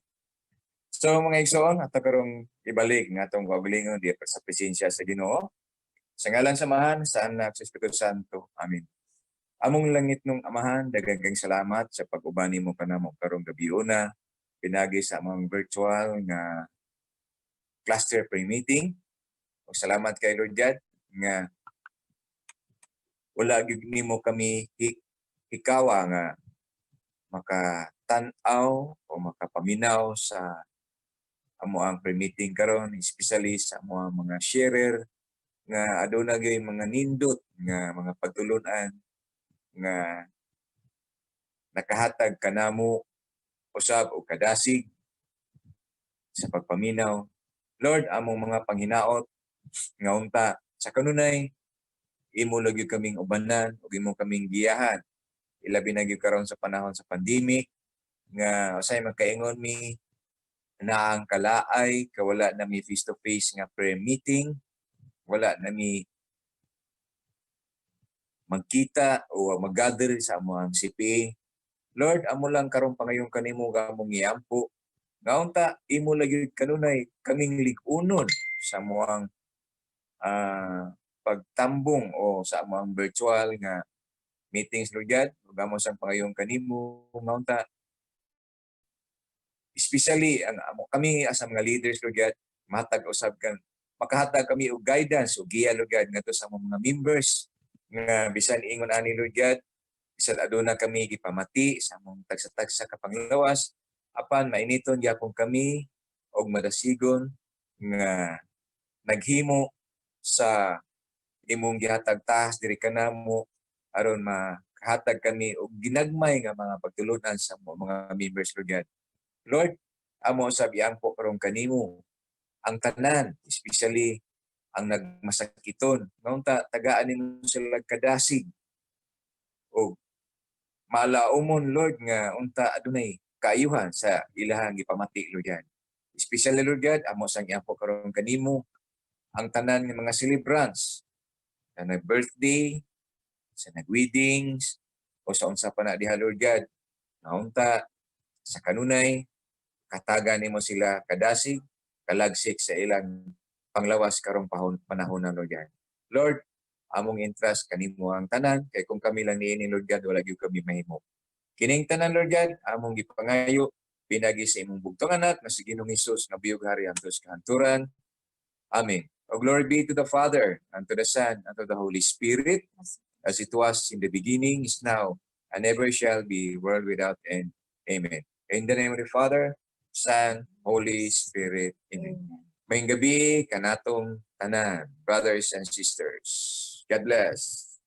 So mga igsoon, ato karong ibalik nga atong kaugalingon diya sa presensya sa Ginoo. Sa ngalan samahan sa Anak sa Espiritu Santo. Amen. Among langit nung Amahan, daghang salamat sa pag-ubani mo kanamo karong gabiuna pinagi sa among virtual nga cluster prayer meeting. O salamat kay Lord God nga wala gyud nimo kami hikawa nga makatan-aw o makapaminaw sa amo ang pre-meeting karon, especially sa amo ang mga sharer nga aduna gyud mga nindot nga mga pagtulunan nga nakahatag kanamo usab og kadasig sa pagpaminaw. Lord, among mga panghinaot nga unta sa kanunay imo lagi kaming ubanan ug imo kaming giyahan. Ilabi na gyud karon sa panahon sa pandemic nga usay magkaingon mi na ang kalaay, wala na mi face-to-face nga prayer meeting, wala na mi magkita o mag-gather sa among CPA. Lord, amo lang karon pangayong kanimo gamong iampo. Ngaunta, imo lagi kanunay kaming lig-unon sa among pagtambong o sa among virtual nga meetings, Lord God, ug amo sang pangayong kanimo maunta. Especially kami as mga leaders, Lord God, matag usab kan makahatag kami og guidance o giya, Lord God, ngadto sa among mga members nga bisan ingon ani, Lord God, bisan aduna kami gipamati sa among tagsa-tagsa ka panglawas, apan mainiton gyapon kami og madasigon nga naghimo sa imong gihatag tahas diri kanamo aron makahatag kami og ginagmay nga mga pagtulunan sa mga members, Lord God. Lord, amo sa biangko karon kanimo ang tanan, especially ang nagmasakiton. Naunta tagaan nimo sila kadasig o malaumon, Lord, nga unta adunay kaayuhan sa ilahang gipamati, Lord God. Especially, Lord God, amo sang iangko karon kanimo ang tanan ng mga celebrants sa nag-birthday, sa nag-weddings, o sa unsa pa na diha, Lord God. Naunta sa kanunay, katagan nimo sila kadasig, kalagsik sa ilang panglawas karong panahon na, Lord God. Lord, among entrust kanimo ang tanan, kay kung kami lang niini, Lord God, wala gyud kami mahimo. Kining tanan, Lord God, among gipangayo, pinagi sa imong bugtong anak, na si Ginoong Hesus, nga biyog hari ang Diyos kahanturan. Amen. O glory be to the Father, and to the Son, and to the Holy Spirit, as it was in the beginning, is now, and ever shall be, world without end. Amen. In the name of the Father, Son, Holy Spirit. Amen. Mayong gabi, kanatong tanan, brothers and sisters. God bless.